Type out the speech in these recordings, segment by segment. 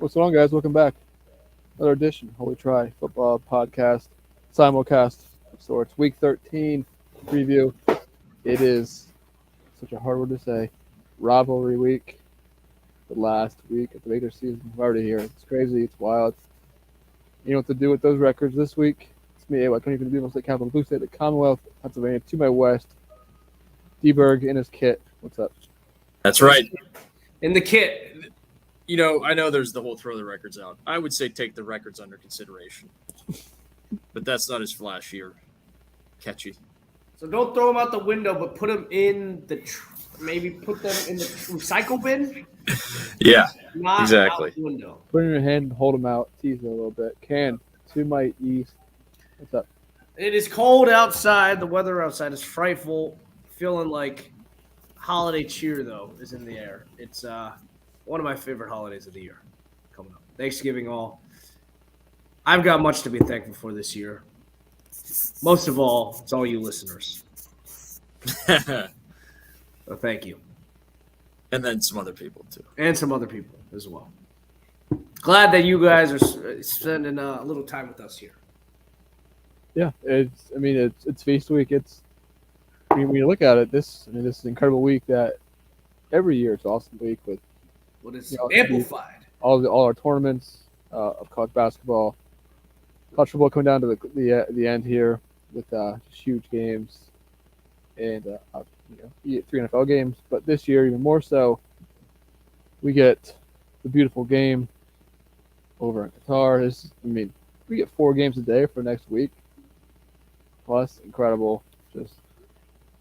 What's going on, guys? Welcome back. Another edition, Holy Try Football Podcast, simulcast of sorts. Week 13 preview. It is such a hard word to say. Rivalry week, the last week of the regular season. We're already here. It's crazy. It's wild. You know what to do with those records this week? It's me, AY, Tony from the beautiful state capital, Blue State, the Commonwealth, Pennsylvania. To my west, D-Berg in his kit. What's up? That's right. In the kit, I know there's the whole throw the records out. I would say take the records under consideration. But that's not as flashy or catchy. So don't throw them out the window, but put them in maybe put them in the recycle bin. Yeah, not exactly. Out the window. Put it in your hand and hold them out. Tease it a little bit. Can, to my east. What's up? It is cold outside. The weather outside is frightful. Feeling like holiday cheer, though, is in the air. It's one of my favorite holidays of the year coming up. Thanksgiving all. I've got much to be thankful for this year. Most of all, it's all you listeners. So thank you. And then some other people, too. And some other people as well. Glad that you guys are spending a little time with us here. Yeah, it's feast week. When you look at it, this is an incredible week that every year it's an awesome week with what is amplified. All our tournaments of college basketball, college football coming down to the end here with just huge games and 3 NFL games. But this year, even more so, we get the beautiful game over in Qatar. We get 4 games a day for next week. Plus, incredible, just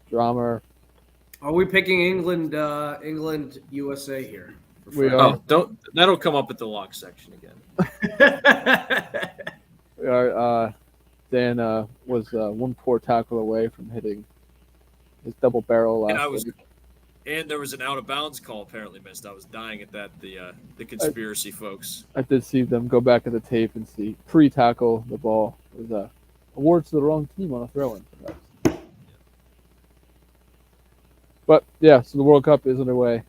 drama. Are we picking England, USA here? That'll come up at the lock section again. Dan was one poor tackle away from hitting his double barrel last week. And there was an out of bounds call apparently missed. I was dying at that. The conspiracy folks. I did see them go back at the tape and see pre-tackle the ball. It was awards to the wrong team on a throw-in. But yeah, so the World Cup is underway.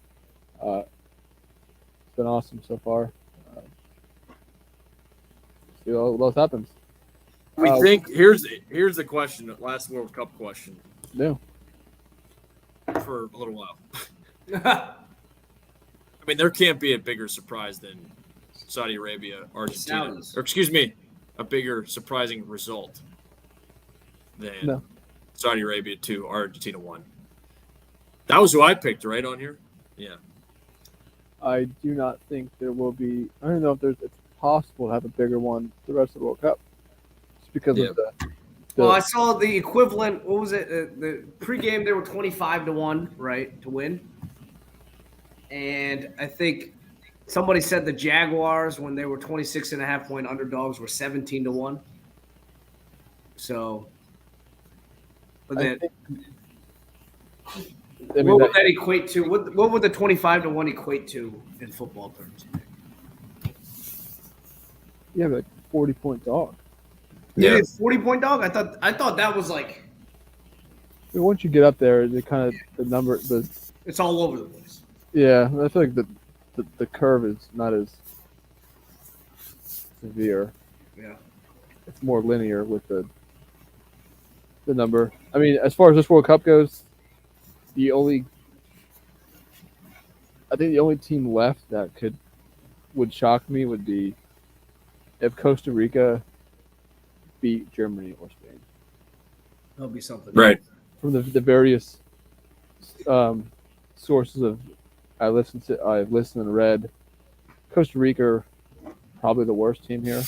It's been awesome so far. See what else happens. We think here's the question, the last World Cup question. No. For a little while. There can't be a bigger surprise than Saudi Arabia, Argentina. Or excuse me, a bigger surprising result than Saudi Arabia 2, Argentina 1. That was who I picked, right, on here? Yeah. I do not think there will be. I don't know if it's possible to have a bigger one the rest of the World Cup. Just because of the. Well, I saw the equivalent. What was it? The pregame, they were 25-1, right, to win. And I think somebody said the Jaguars, when they were 26.5-point underdogs, were 17-1. So, but then. What would that equate to? What would the 25-1 equate to in football terms? Yeah, like 40-point dog. Yeah, 40-point dog. I thought that was like. Once you get up there, the number it's all over the place. Yeah, I feel like the curve is not as severe. Yeah, it's more linear with the number. As far as this World Cup goes. I think the only team left that would shock me would be if Costa Rica beat Germany or Spain. That'll be something, right? From the various sources I've listened and read, Costa Rica probably the worst team here.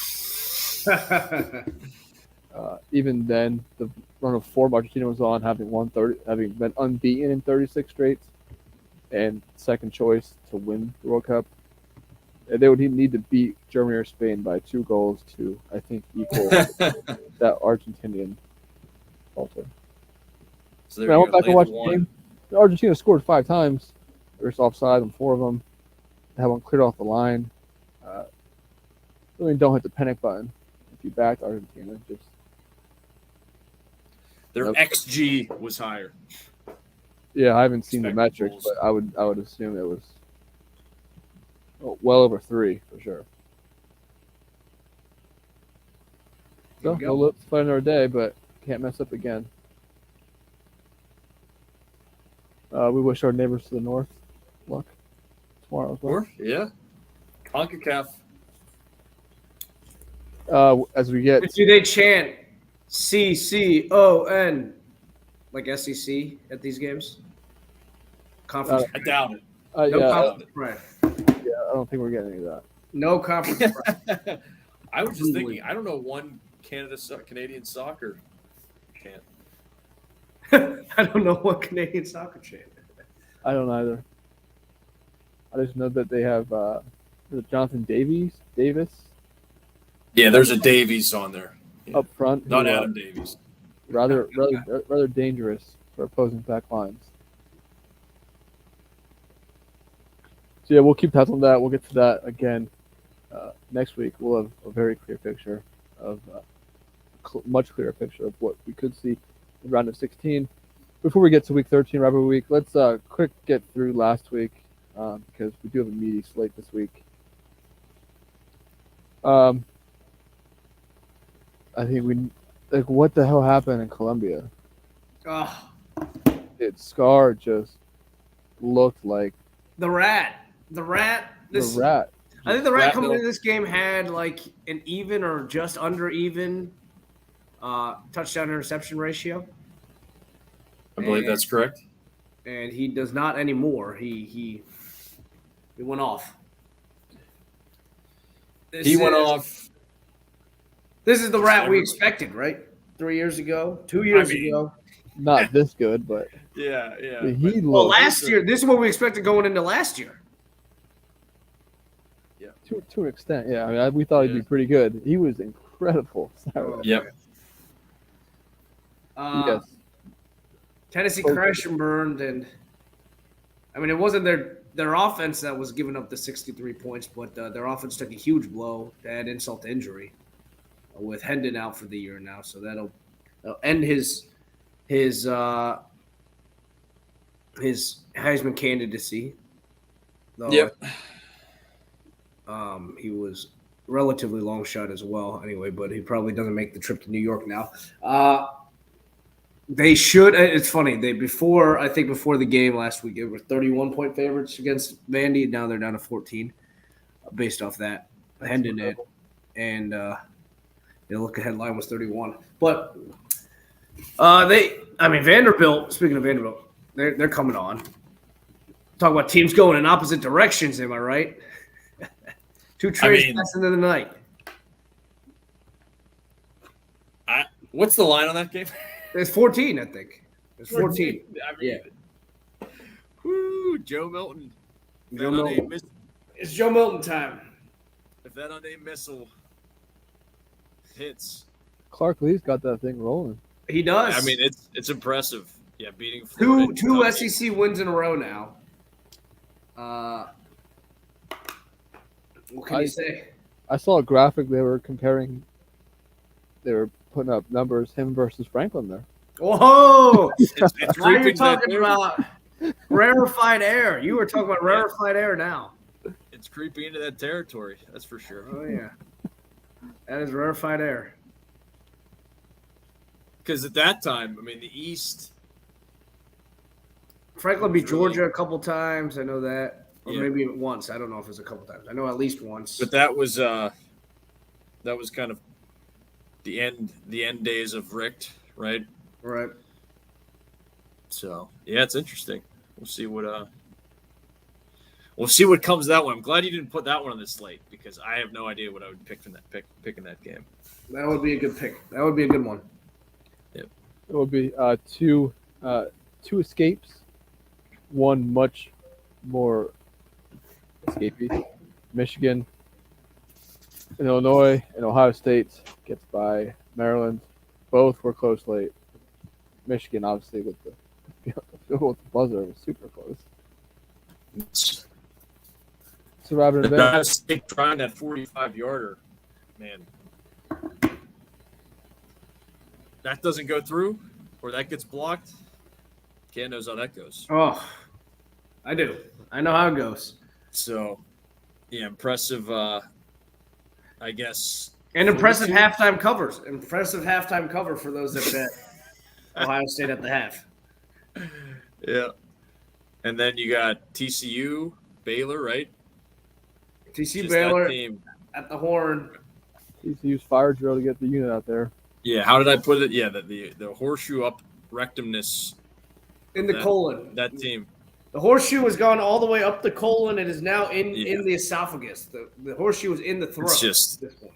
Even then, the run of form Argentina was on, having been unbeaten in 36 straight, and second choice to win the World Cup, they would need to beat Germany or Spain by 2 goals to, I think, equal that Argentinian falter. So I went back and watched the game. Argentina scored 5 times. They were offside on 4 of them. They had one cleared off the line. Really don't hit the panic button if you backed Argentina. Just their XG was higher. Yeah, I haven't seen the metrics, but I would assume it was well over 3 for sure. So no lips fight another day, but can't mess up again. We wish our neighbors to the north luck tomorrow as well. Or, yeah. CONCACAF. As we get, Do they chant CCON like SEC at these games? Conference. I doubt it. No yeah, conference pride. I don't think we're getting any of that. No conference pride. I was just thinking, I don't know one Canadian soccer chant. I don't know what Canadian soccer chant. I don't either. I just know that they have is it Jonathan Davis Yeah, there's a Davies on there. Yeah. up front. Not who, Adam Davies. rather dangerous for opposing back lines. So yeah, we'll keep tabs on that. We'll get to that again next week. We'll have a very clear picture of much clearer picture of what we could see in round of 16. Before we get to week 13, rivalry week, let's quick get through last week because we do have a meaty slate this week. I think what the hell happened in Colombia? Oh, Scar just looked like the rat. The rat. the rat. I think the rat coming Rat into this game had like an even or just under even touchdown interception ratio. I believe that's correct. And he does not anymore. He went off. He went off. This is the rat we expected, right? 3 years ago, 2 years ago. Not this good, but Yeah. he Well, looked last year, this is what we expected going into last year. to an extent. Yeah, I mean, we thought he'd be pretty good. He was incredible. Yep. Yes. Tennessee crashed and burned, and I mean, it wasn't their offense that was giving up the 63 points, but their offense took a huge blow to add insult to injury with Hendon out for the year now, so that'll end his Heisman candidacy. Though, Yep. He was relatively long shot as well, anyway, but he probably doesn't make the trip to New York now. They should. It's funny. Before the game last week, it were 31-point favorites against Vandy. Now they're down to 14, based off that. Hendon did, and the look ahead line was 31. But Vanderbilt. Speaking of Vanderbilt, they're coming on. Talk about teams going in opposite directions. Am I right? Two trades passing into the night. What's the line on that game? It's 14, I think. It's 14. Yeah. Woo, Joe Milton. Joe Milton. It's Joe Milton time. If that unnamed missile hits, Clark Lee's got that thing rolling. He does. I mean, it's impressive. Yeah, beating Florida. Two SEC wins in a row now. What can you say? I saw a graphic they were comparing. They were putting up numbers, him versus Franklin there. Whoa! It's Now you're creeping talking about rarefied air. You were talking about rarefied air now. It's creeping into that territory. That's for sure. Oh, yeah. That is rarefied air. Because at that time, I mean, the East. Franklin beat Georgia a couple times. I know that. Or Yeah. maybe once. I don't know if it was a couple times. I know at least once. But that was kind of the end days of Richt, right? Right. So yeah, it's interesting. We'll see what comes of that one. I'm glad you didn't put that one on the slate because I have no idea what I would pick from pick in that game. That would be a good pick. That would be a good one. It would be two escapes, one much more escapee. Michigan and Illinois and Ohio State gets by Maryland. Both were close late. Michigan, obviously, with the field goal with the buzzer, was super close. Surviving event. Ohio State trying that 45-yarder, man. That doesn't go through, or that gets blocked. Ken knows how that goes. Oh, I do. I know how it goes. So, yeah, impressive. I guess And impressive halftime covers. Impressive halftime cover for those that bet Ohio State at the half. Yeah. And then you got TCU, Baylor, right? TCU Baylor team. At the horn. TCU's fire drill to get the unit out there. Yeah, how did I put it? Yeah, the horseshoe up rectumness. In the colon. That team. The horseshoe has gone all the way up the colon. It is now in the esophagus. The horseshoe is in the throat. It's just, at this point.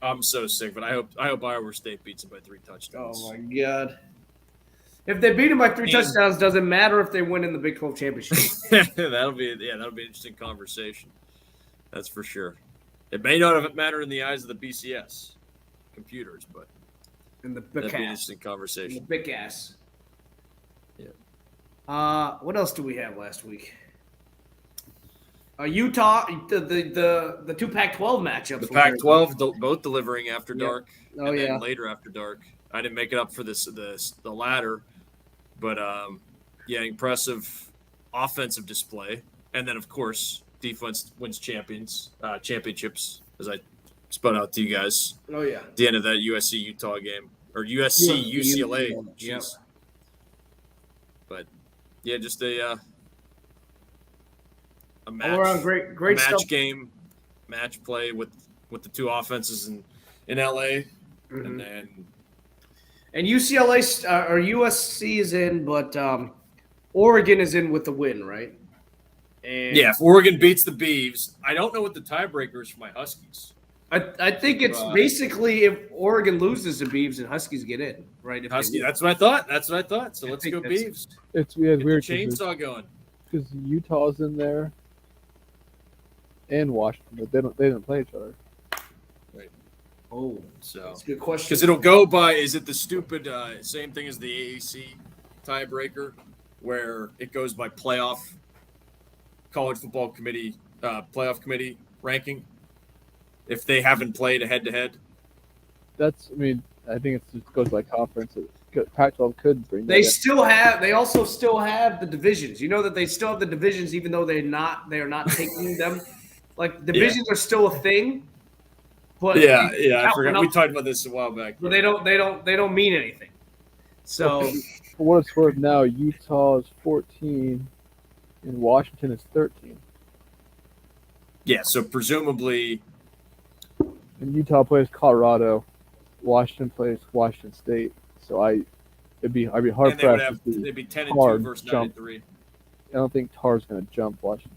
I'm so sick, but I hope Iowa State beats them by 3 touchdowns. Oh my god! If they beat them by 3 touchdowns, doesn't matter if they win in the Big 12 championship. that'll be an interesting conversation. That's for sure. It may not have mattered in the eyes of the BCS computers, but that'd be an interesting conversation. The big ass. Yeah. What else do we have last week? Utah, the 2 Pac-12 matchups. The Pac-12 both delivering after dark. Oh, and yeah. then later after dark. I didn't make it up for the latter, but impressive offensive display, and then of course defense wins championships, as I spun out to you guys. Oh yeah. At the end of that USC Utah game or USC UCLA. Yep. But yeah, just a match. All around great match stuff. Game, match play with the two offenses in LA, Mm-hmm. and UCLA or USC is in, but Oregon is in with the win, right? And yeah, if Oregon beats the Beavs, I don't know what the tiebreaker is for my Huskies. I think it's basically if Oregon loses the Beavs and Huskies get in, right? If Husky, that's what I thought. So let's go Beavs. It's Get weird the chainsaw going. because Utah's in there and Washington, but they didn't play each other. Oh, So that's a good question. because it'll go by, is it the stupid same thing as the AAC tiebreaker, where it goes by college football committee playoff committee ranking if they haven't played a head-to-head? I think it just goes by conference. Pac-12 could bring that. They also still have the divisions. You know that they still have the divisions, even though they are not taking them. Like divisions are still a thing. But I forgot. We talked about this a while back. But they don't mean anything. So For what it's worth now, Utah is 14 and Washington is 13. Yeah, so presumably, And Utah plays Colorado, Washington plays Washington State. So I'd be hard and pressed. they'd be 10-2 versus 9-3. I don't think Tar's going to jump Washington.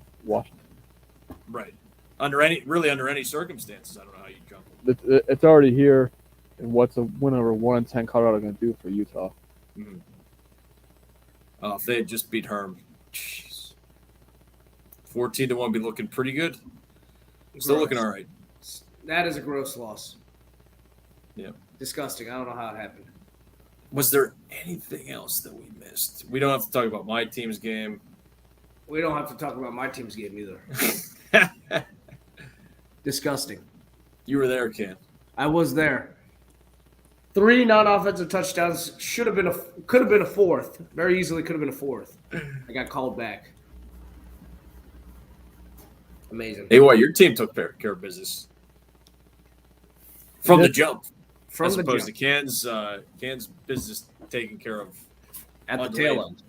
Right. Under any circumstances, I don't know how you jump. It's already here, and what's a win over 1-10 Colorado going to do for Utah? Mm-hmm. If they had just beat Herm, jeez, 14-1 be looking pretty good. Still looking all right. that is a gross loss. Yeah. Disgusting. I don't know how it happened. Was there anything else that we missed? We don't have to talk about my team's game. We don't have to talk about my team's game either. Disgusting. You were there, Ken. I was there. 3 non-offensive touchdowns. Could have been a fourth. Very easily could have been a fourth. I got called back. Amazing. Hey, your team took care of business from the jump, From as the opposed jump. to Can's business taken care of At the undelayed. tail end.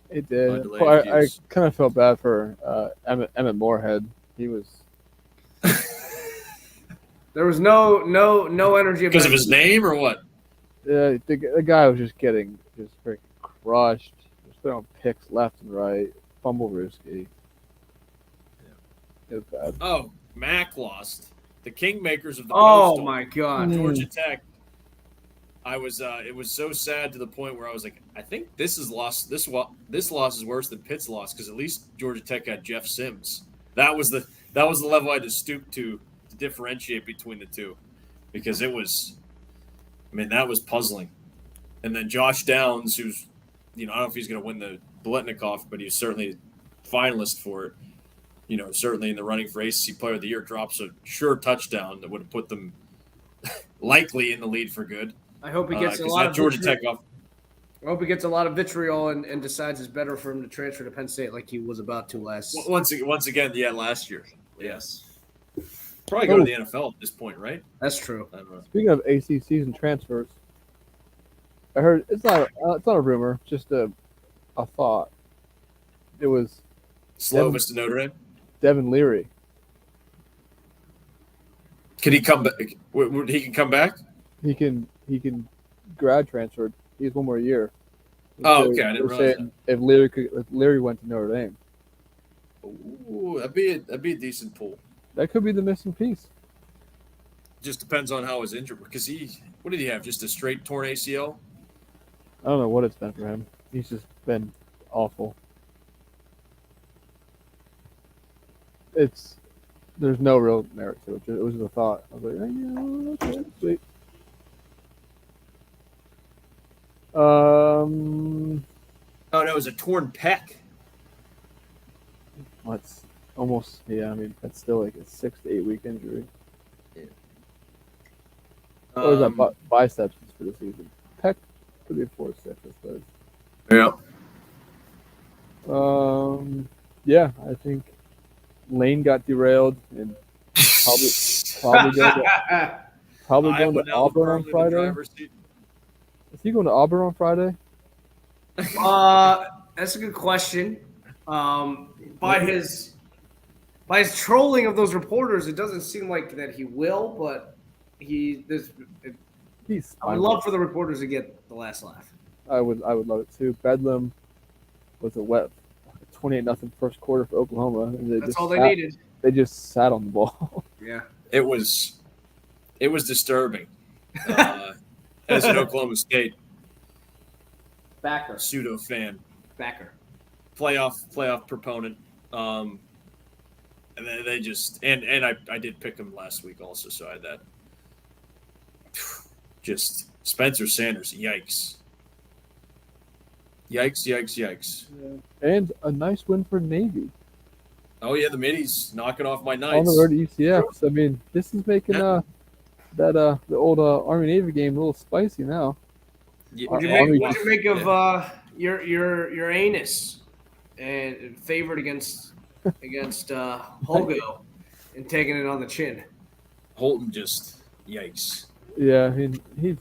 It did. Undelayed Well, I views. kind of felt bad for Emmett Moorhead. He was There was no energy because of his name or what? the guy was just getting freaking crushed. Just throwing picks left and right. Fumble Ruski. It was bad. Oh, Mac lost. The Kingmakers of the Oh Postal, my god. Georgia Tech. I was. It was so sad to the point where I was like, I think this loss is worse than Pitt's loss because at least Georgia Tech had Jeff Sims. That was the level I had to stoop to differentiate between the two, because it was. I mean, that was puzzling. And then Josh Downs, who's, I don't know if he's going to win the Biletnikoff, but he's certainly finalist for it. Certainly in the running for ACC Player of the Year, drops a sure touchdown that would have put them likely in the lead for good. I hope he gets a lot of Georgia vitriol. Tech off. I hope he gets a lot of vitriol and decides it's better for him to transfer to Penn State like he was about to last. Once again, last year. Yes. Probably go to the NFL at this point, right? That's true. I don't know. Speaking of AC season transfers, I heard it's not a rumor, just a thought. It was Slovis to Notre Dame. Devin Leary. Can he come back? He can come back. He can grad transfer. He has one more year. Oh, okay. I didn't realize if Leary went to Notre Dame, Ooh, that'd be a decent pull. that could be the missing piece. Just depends on how his injury. Because what did he have? Just a straight torn ACL. I don't know what it's been for him. He's just been awful. There's no real merit to it. It was just a thought. I was like, yeah, okay, sweet. Oh no, it was a torn pec. That's almost, yeah. I mean, that's still like a 6 to 8 week injury. Or is that biceps for the season? Pec could be 4 to 6, I suppose. Yeah. Yeah, I think Lane got derailed and probably going to Auburn on Friday. Is he going to Auburn on Friday? That's a good question. By his trolling of those reporters, it doesn't seem like that he will, but I would love for the reporters to get the last laugh. I would love it too. Bedlam was a wet 28-0 first quarter for Oklahoma. And That's all they needed. They just sat on the ball. Yeah, it was disturbing. As an Oklahoma State pseudo fan, playoff proponent, and then they just and I did pick them last week also, so I had that. Just Spencer Sanders, yikes. Yikes. And a nice win for Navy. Oh, yeah, the Middies knocking off my Knights. On the road to UCF. So, I mean, this is making the old Army-Navy game a little spicy now. Yeah. What do you make of your anus and favored against Holgo and taking it on the chin? Holton just, yikes. Yeah, he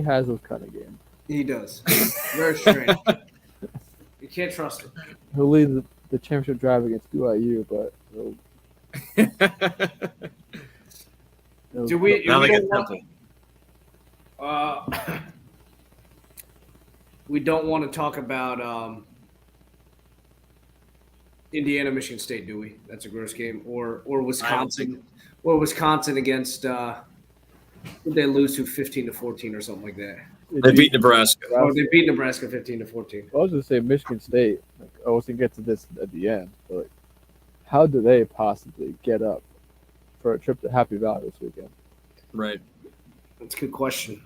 has those kind of games. He does. Very strange. You can't trust him. He'll lead the championship drive against BYU, but we don't want to talk about Indiana, Michigan State, do we? That's a gross game. Or Wisconsin. Or Wisconsin against did they lose to 15-14 or something like that? They beat Nebraska. Oh, they beat Nebraska 15-14. I was going to say Michigan State. I was going to get to this at the end, but how do they possibly get up for a trip to Happy Valley this weekend? Right. That's a good question.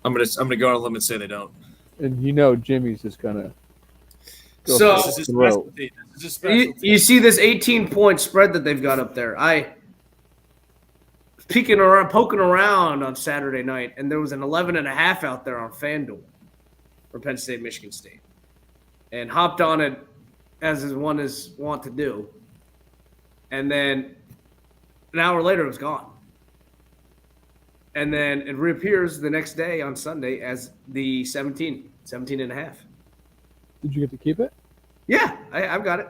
I'm gonna go on a limb and say they don't. And Jimmy's just gonna. So this is his specialty. You see this 18-point spread that they've got up there. I poking around on Saturday night, and there was an 11.5 out there on FanDuel for Penn State, Michigan State, and hopped on it as one is wont to do, and then an hour later it was gone, and then it reappears the next day on Sunday as the 17.5. Did you get to keep it? Yeah, I've got it.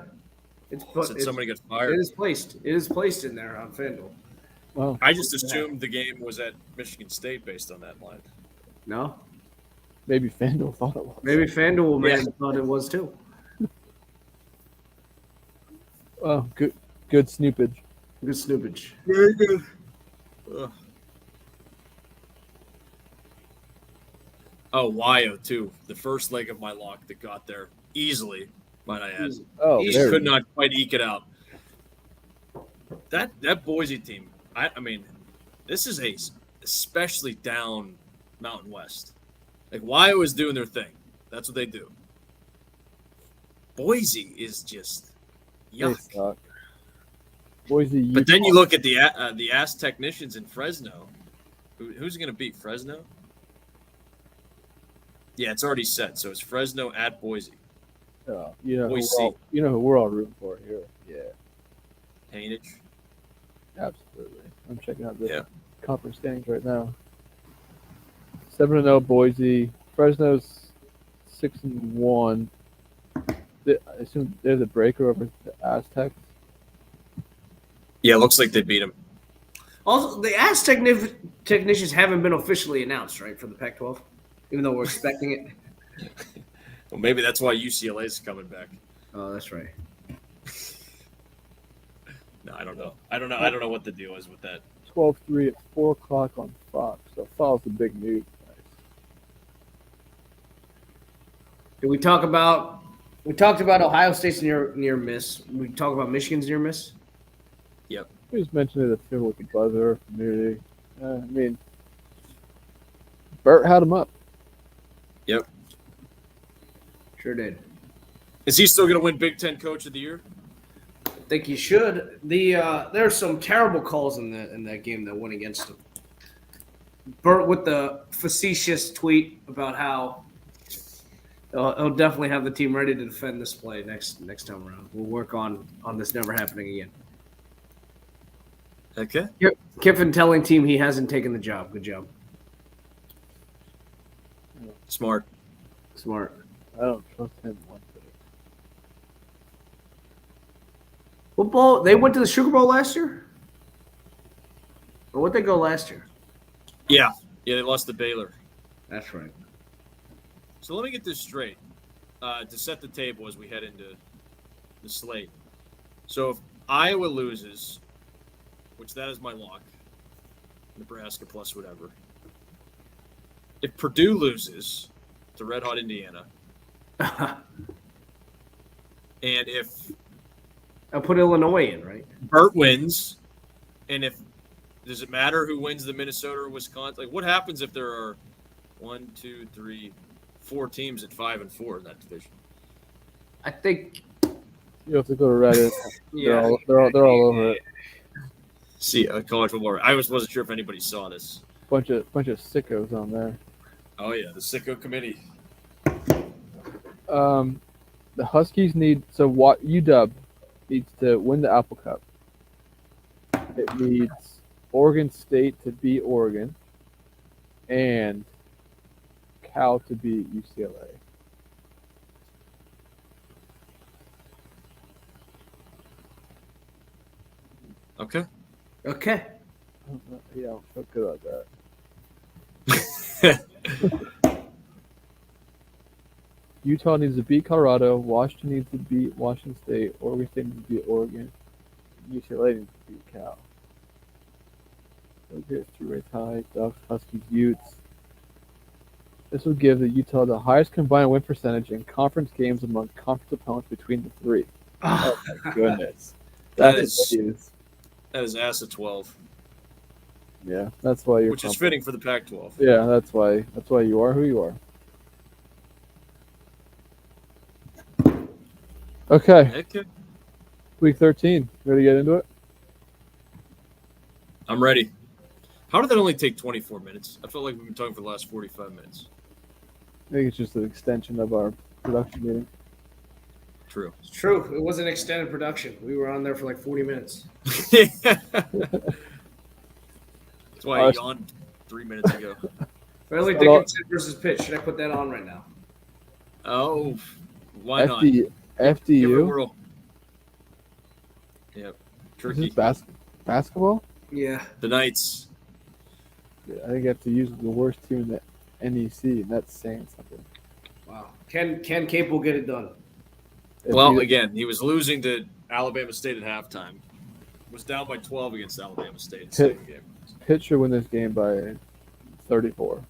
Somebody gets fired. It is placed in there on FanDuel. Wow. I just assumed the game was at Michigan State based on that line. No. Maybe FanDuel thought it was. Maybe FanDuel thought it was too. Oh, good snoopage. Good snoopage. Very good. Oh, Wyo too. The first leg of my lock that got there easily, might I add. Oh, He could not quite eke it out. That Boise team. I mean, this is especially down Mountain West. Like Wyo is doing their thing. That's what they do. Boise is just yuck. Boise. But then you look at the ass technicians in Fresno. Who's going to beat Fresno? Yeah, it's already set. So it's Fresno at Boise. Boise. Who we're all rooting for here. Yeah. Hainage. Absolutely. I'm checking out the Yeah. conference standings right now. 7-0 Boise. Fresno's 6-1. I assume there's a breaker over the Aztecs. Yeah, looks like they beat him. Also, the Aztec technicians haven't been officially announced, right, for the Pac-12, even though we're expecting it. Well, maybe that's why UCLA's coming back. Oh, that's right. No, I don't know. I don't know what the deal is with that. 12-3 at 4 o'clock on Fox. So follows the big news. Did we talk about Ohio State's near miss? We talk about Michigan's near miss. Yep. We just mentioned it a few with the buzzer community. I mean, Bert had him up. Yep. Sure did. Is he still going to win Big Ten Coach of the Year? I think he should. There's some terrible calls in that game that went against him. Bert with the facetious tweet about how he'll definitely have the team ready to defend this play next time around. We'll work on this never happening again. Okay. Kiffin telling team he hasn't taken the job. Good job. Smart. I don't trust him one bit. Football. They went to the Sugar Bowl last year. Or what'd they go last year? Yeah. Yeah, they lost to Baylor. That's right. So let me get this straight to set the table as we head into the slate. So if Iowa loses, which that is my lock, Nebraska plus whatever. If Purdue loses to Red Hot Indiana, and if I'll put Illinois in, right? Bert wins, and if does it matter who wins the Minnesota or Wisconsin? Like, what happens if there are 1, 2, 3, 4 teams at 5-4 in that division? I think You have to go to Reddit. Yeah. They're all over it. See, college football. I wasn't sure if anybody saw this. Bunch of sickos on there. Oh yeah, the sicko committee. The Huskies UW needs to win the Apple Cup. It needs Oregon State to beat Oregon, and Cal to beat UCLA. Okay. okay. Yeah, I don't feel good about that. Utah needs to beat Colorado. Washington needs to beat Washington State. Oregon State needs to beat Oregon. UCLA needs to beat Cal. So here's two-way tie. Ducks, Huskies, Utes. This will give the Utah the highest combined win percentage in conference games among conference opponents between the three. Oh my goodness. That That's is ass at 12, yeah, that's why you're which is fitting for the Pac-12. Yeah, that's why you are who you are. Okay, Okay. week 13. Ready to get into it? I'm ready. How did that only take 24 minutes? I felt like we've been talking for the last 45 minutes. I think it's just an extension of our production meeting. True. It's true. It was an extended production. We were on there for like 40 minutes. That's why I yawned 3 minutes ago. Fairleigh Dickinson versus Pitt. Should I put that on right now? Oh, why not? Give it a FDU? whirl. Yep. Is Tricky. this basketball? Yeah. The Knights. Yeah, I think FDU is the worst team in the NEC, and that's saying something. Wow. Can Cape will get it done? Well, again, he was losing to Alabama State at halftime. Was down by 12 against Alabama State in the second game. Pitt should win this game by 34.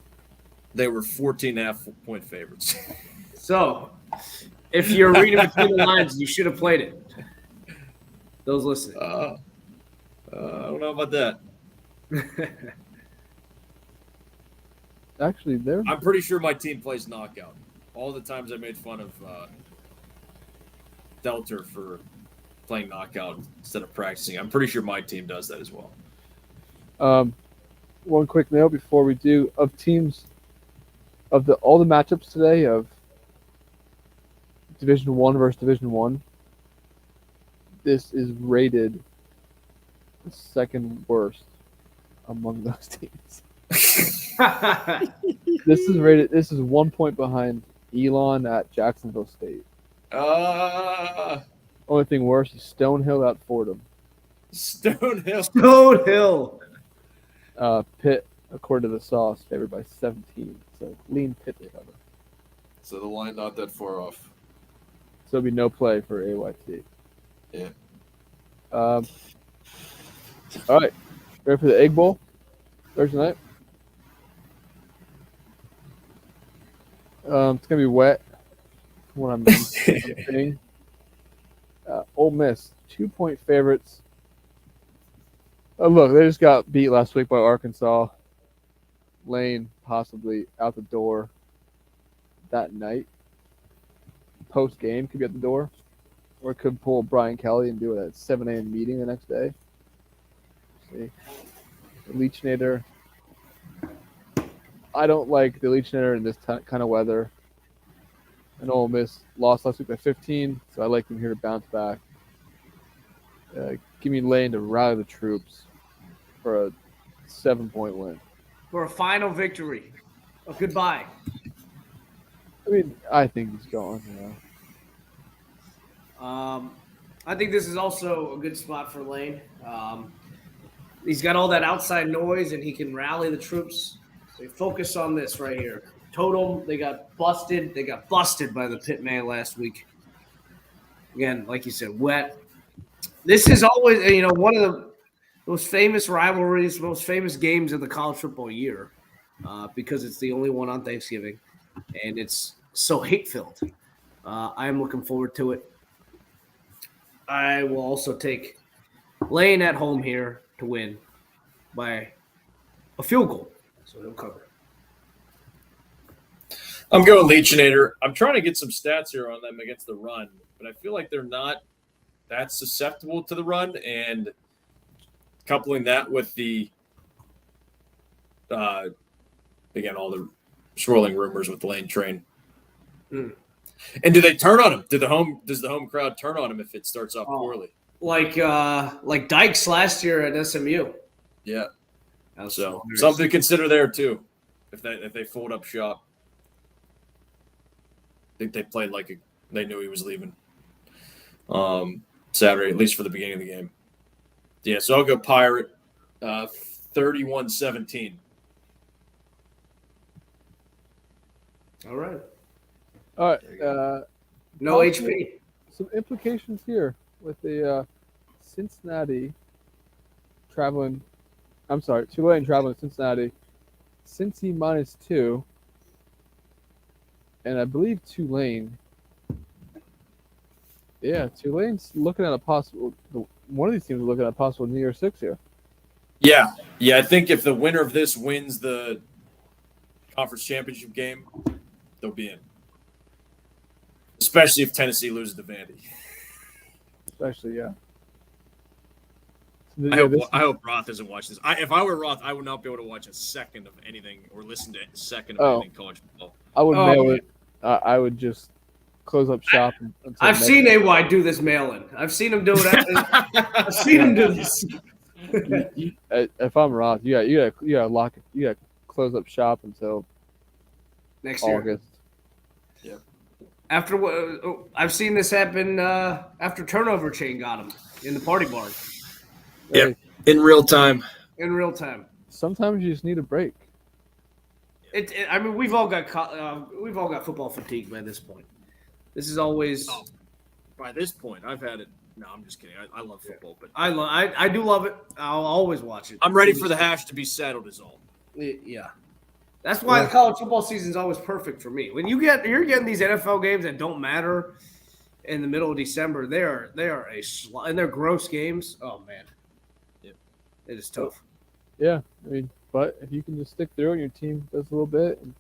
They were 14.5-point favorites. So, if you're reading between the lines, you should have played it. Those listening. I don't know about that. Actually, I'm pretty sure my team plays knockout. All the times I made fun of Delter for playing knockout instead of practicing, I'm pretty sure my team does that as well. One quick note before we do of teams of all the matchups today of Division 1 versus Division 1. This is rated second worst among those teams. This is rated. This is 1 point behind Elon at Jacksonville State. Only thing worse is Stonehill at Fordham. Stonehill. Pitt, according to the sauce, favored by 17. So lean Pitt to cover. So the line not that far off. So it'll be no play for AYT. Yeah. All right. Ready for the Egg Bowl Thursday night? It's gonna be wet. What I'm saying. Ole Miss, 2-point favorites. Oh, look, they just got beat last week by Arkansas. Lane possibly out the door that night. Post game could be at the door, or it could pull Brian Kelly and do it at 7 a.m. meeting the next day. See, the Leachnader. I don't like the Leachnader in this kind of weather. And Ole Miss lost last week by 15, so I like them here to bounce back. Give me Lane to rally the troops for a 7-point win. For a final victory. A goodbye. I mean, I think he's going. I think this is also a good spot for Lane. He's got all that outside noise, and he can rally the troops. So focus on this right here. Totem, they got busted. They got busted by the Pitman last week. Again, like you said, wet. This is always, one of the most famous rivalries, most famous games of the college football year, because it's the only one on Thanksgiving, and it's so hate-filled. I am looking forward to it. I will also take Lane at home here to win by a field goal, so he'll cover. I'm going Leachinator. I'm trying to get some stats here on them against the run, but I feel like they're not that susceptible to the run, and coupling that with the again, all the swirling rumors with the Lane train. And do they turn on him? Does the home crowd turn on him if it starts off poorly? Like Dykes last year at SMU. Yeah. So something to consider there too, if they fold up shop. I think they played like they knew he was leaving Saturday, at least for the beginning of the game. Yeah, so I'll go Pirate 31-17. All right. All right. No HP. Some implications here with the Cincinnati traveling. I'm sorry, Tulane traveling to Cincinnati. Cincy -2. And I believe Tulane. Yeah, Tulane's looking at a possible. One of these teams is looking at a possible New Year's Six here. Yeah. I think if the winner of this wins the conference championship game, they'll be in. Especially if Tennessee loses to Vandy. Especially, yeah. I hope Roth doesn't watch this. If I were Roth, I would not be able to watch a second of anything or listen to a second of anything college football. I would mail it. I would just close up shop. I've seen AY do this mail-in. I've seen him do it. I've seen him do this. If I'm Roth, you gotta lock it. You gotta close up shop until next year. August. Yeah. After what I've seen this happen after turnover chain got him in the party barn. Yeah, in real time. In real time. Sometimes you just need a break. I mean, we've all got football fatigue by this point. This is always. Oh, by this point, I've had it. No, I'm just kidding. I love football, but I do love it. I'll always watch it. I'm ready for the hash to be settled. Is all. Yeah. That's why the college football season is always perfect for me. When you're getting these NFL games that don't matter in the middle of December, they are and they're gross games. Oh man, yep. It is tough. Yeah, I mean, but if you can just stick through and your team does a little bit, and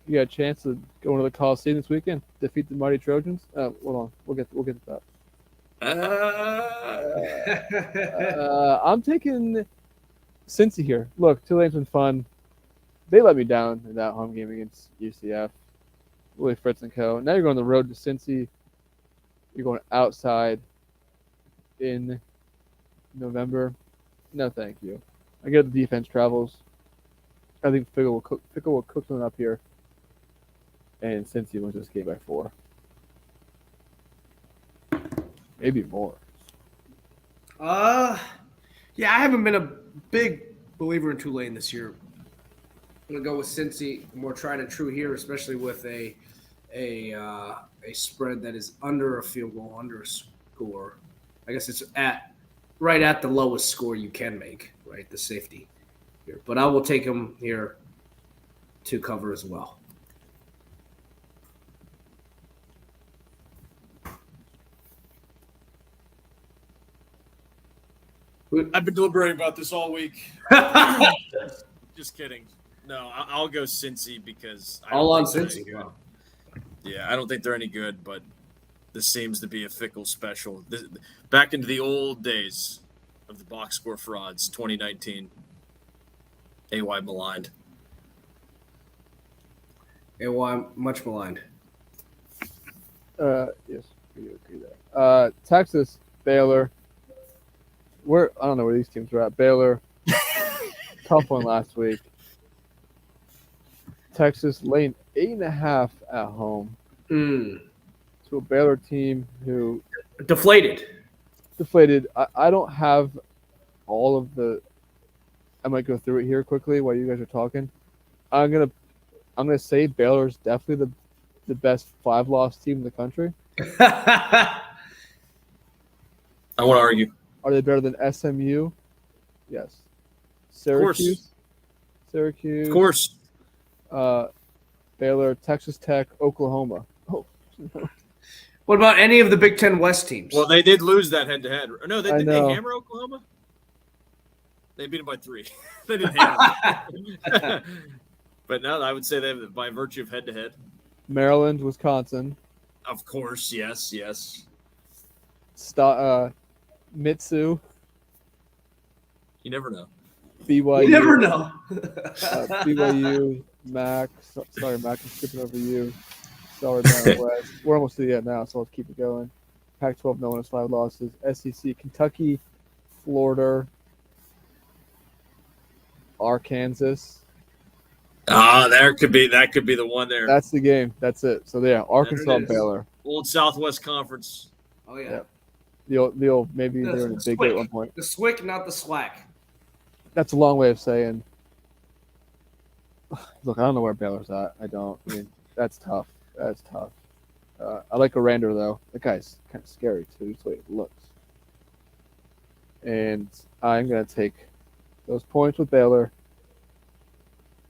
you got a chance to go into the Coliseum this weekend, defeat the mighty Trojans. Hold on, we'll get to that. I'm taking Cincy here. Look, Tulane's been fun. They let me down in that home game against UCF. Willie Fritz and co. Now you're going on the road to Cincy. You're going outside in November. No, thank you. I get the defense travels. I think Fickle will cook them up here. And Cincy wins this game by 4. Maybe more. Yeah, I haven't been a big believer in Tulane this year. I'm gonna go with Cincy, more tried and true here, especially with a spread that is under a field goal, under a score. I guess it's right at the lowest score you can make, right? The safety here, but I will take them here to cover as well. I've been deliberating about this all week. Just kidding. No, I'll go Cincy because All on Cincy. Wow. Yeah, I don't think they're any good, but this seems to be a Fickle special. Back into the old days of the box score frauds, 2019. AY maligned. AY much maligned. Yes, we agree there. Texas, Baylor. I don't know where these teams are at. Baylor, tough one last week. Texas laying 8.5 at home to a Baylor team who deflated. I don't have all of the. I might go through it here quickly while you guys are talking. I'm gonna say Baylor's definitely the best 5-loss team in the country. I want to argue. Are they better than SMU? Yes. Syracuse. Of course. Baylor, Texas Tech, Oklahoma. Oh. What about any of the Big Ten West teams? Well, they did lose that head-to-head. No, did they know. hammer Oklahoma? They beat them by 3. They didn't hammer them. But no, I would say they by virtue of head-to-head. Maryland, Wisconsin. Of course, yes. Mitsu. You never know. BYU. You never know. BYU, Mac. Sorry, Mac. I'm skipping over you. Sorry, Mountain West. We're almost to the end now, so let's keep it going. Pac-12, no one has 5 losses. SEC, Kentucky, Florida, Arkansas. That could be the one there. That's the game. That's it. So yeah, Arkansas, is. Baylor. Old Southwest Conference. Oh yeah. Yep. The old maybe they were in a big game at one point. The Swick, not the Swack. That's a long way of saying. Look, I don't know where Baylor's at. I mean, that's tough. I like Arander though. That guy's kind of scary too. Just the way it looks. And I'm gonna take those points with Baylor.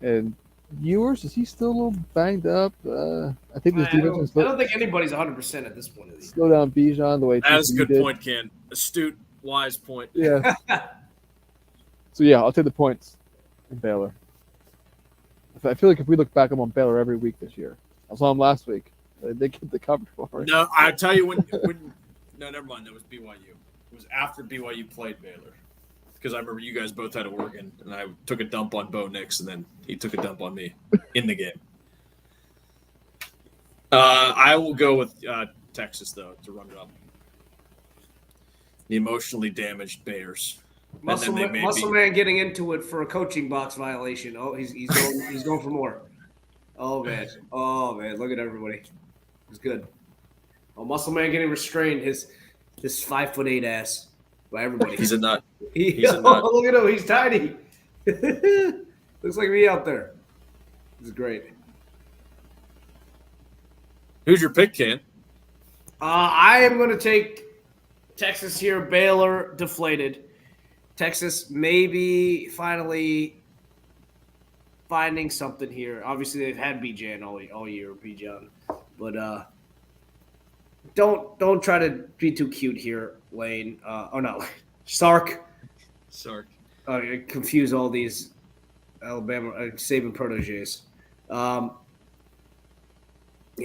And Ewers, is he still a little banged up? I think this defense I don't think anybody's 100% at this point of the year. Slow down Bijan the way That's a good did. point, Ken. Astute, wise point. Yeah. So yeah, I'll take the points in Baylor. I feel like if we look back, I'm on Baylor every week this year. I saw them last week. They get the cover for it. No, I tell you when. No, never mind. That was BYU. It was after BYU played Baylor. Because I remember you guys both had Oregon, and I took a dump on Bo Nix, and then he took a dump on me in the game. I will go with Texas, though, to run it up. The emotionally damaged Bears. Muscle man getting into it for a coaching box violation. Oh, he's going for more. Oh man, look at everybody. It's good. Oh, Muscle Man getting restrained. His 5'8" ass by everybody. He's a nut. He's a nut. Look at him. He's tiny. Looks like me out there. This is great. Who's your pick, Ken? I am going to take Texas here. Baylor deflated. Texas maybe finally finding something here. Obviously, they've had Bijan all year, Bijan. But don't try to be too cute here, Lane. Sark. I confuse all these Alabama Saban proteges. Yeah,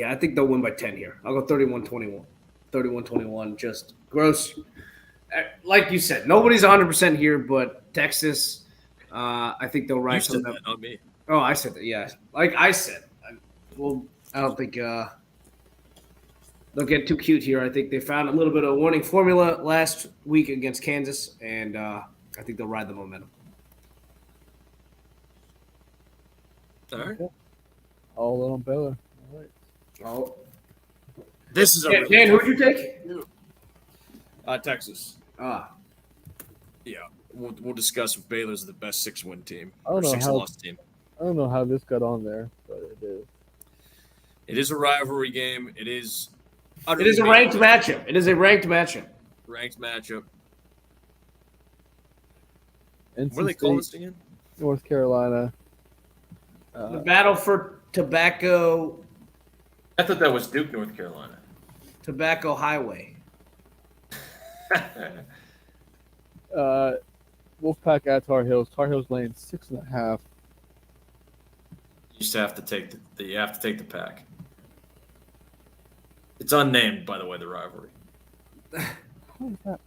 I think they'll win by 10 here. I'll go 31-21. 31-21, just gross. Like you said, nobody's 100% here, but Texas, I think they'll rise from that on me. Oh, I said that, yeah. Like I said. I don't think they'll get too cute here. I think they found a little bit of winning formula last week against Kansas, and I I think they'll ride the momentum. All right. All in on Baylor. All right. Oh, This is a Dan, really who'd you take? Texas. Ah, Yeah, we'll discuss if Baylor's the best 6-win team I or don't know 6-loss team. I don't know how this got on there, but it is. It is a rivalry game. It is. it is a ranked matchup. It is a ranked matchup. Ranked matchup. NC What do they call State, this again? North Carolina. The battle for tobacco I thought that was Duke, North Carolina. highway. Wolfpack at Tar Heels. Tar Heels laying 6.5. You just have to take the pack. It's unnamed, by the way, the rivalry. How is that?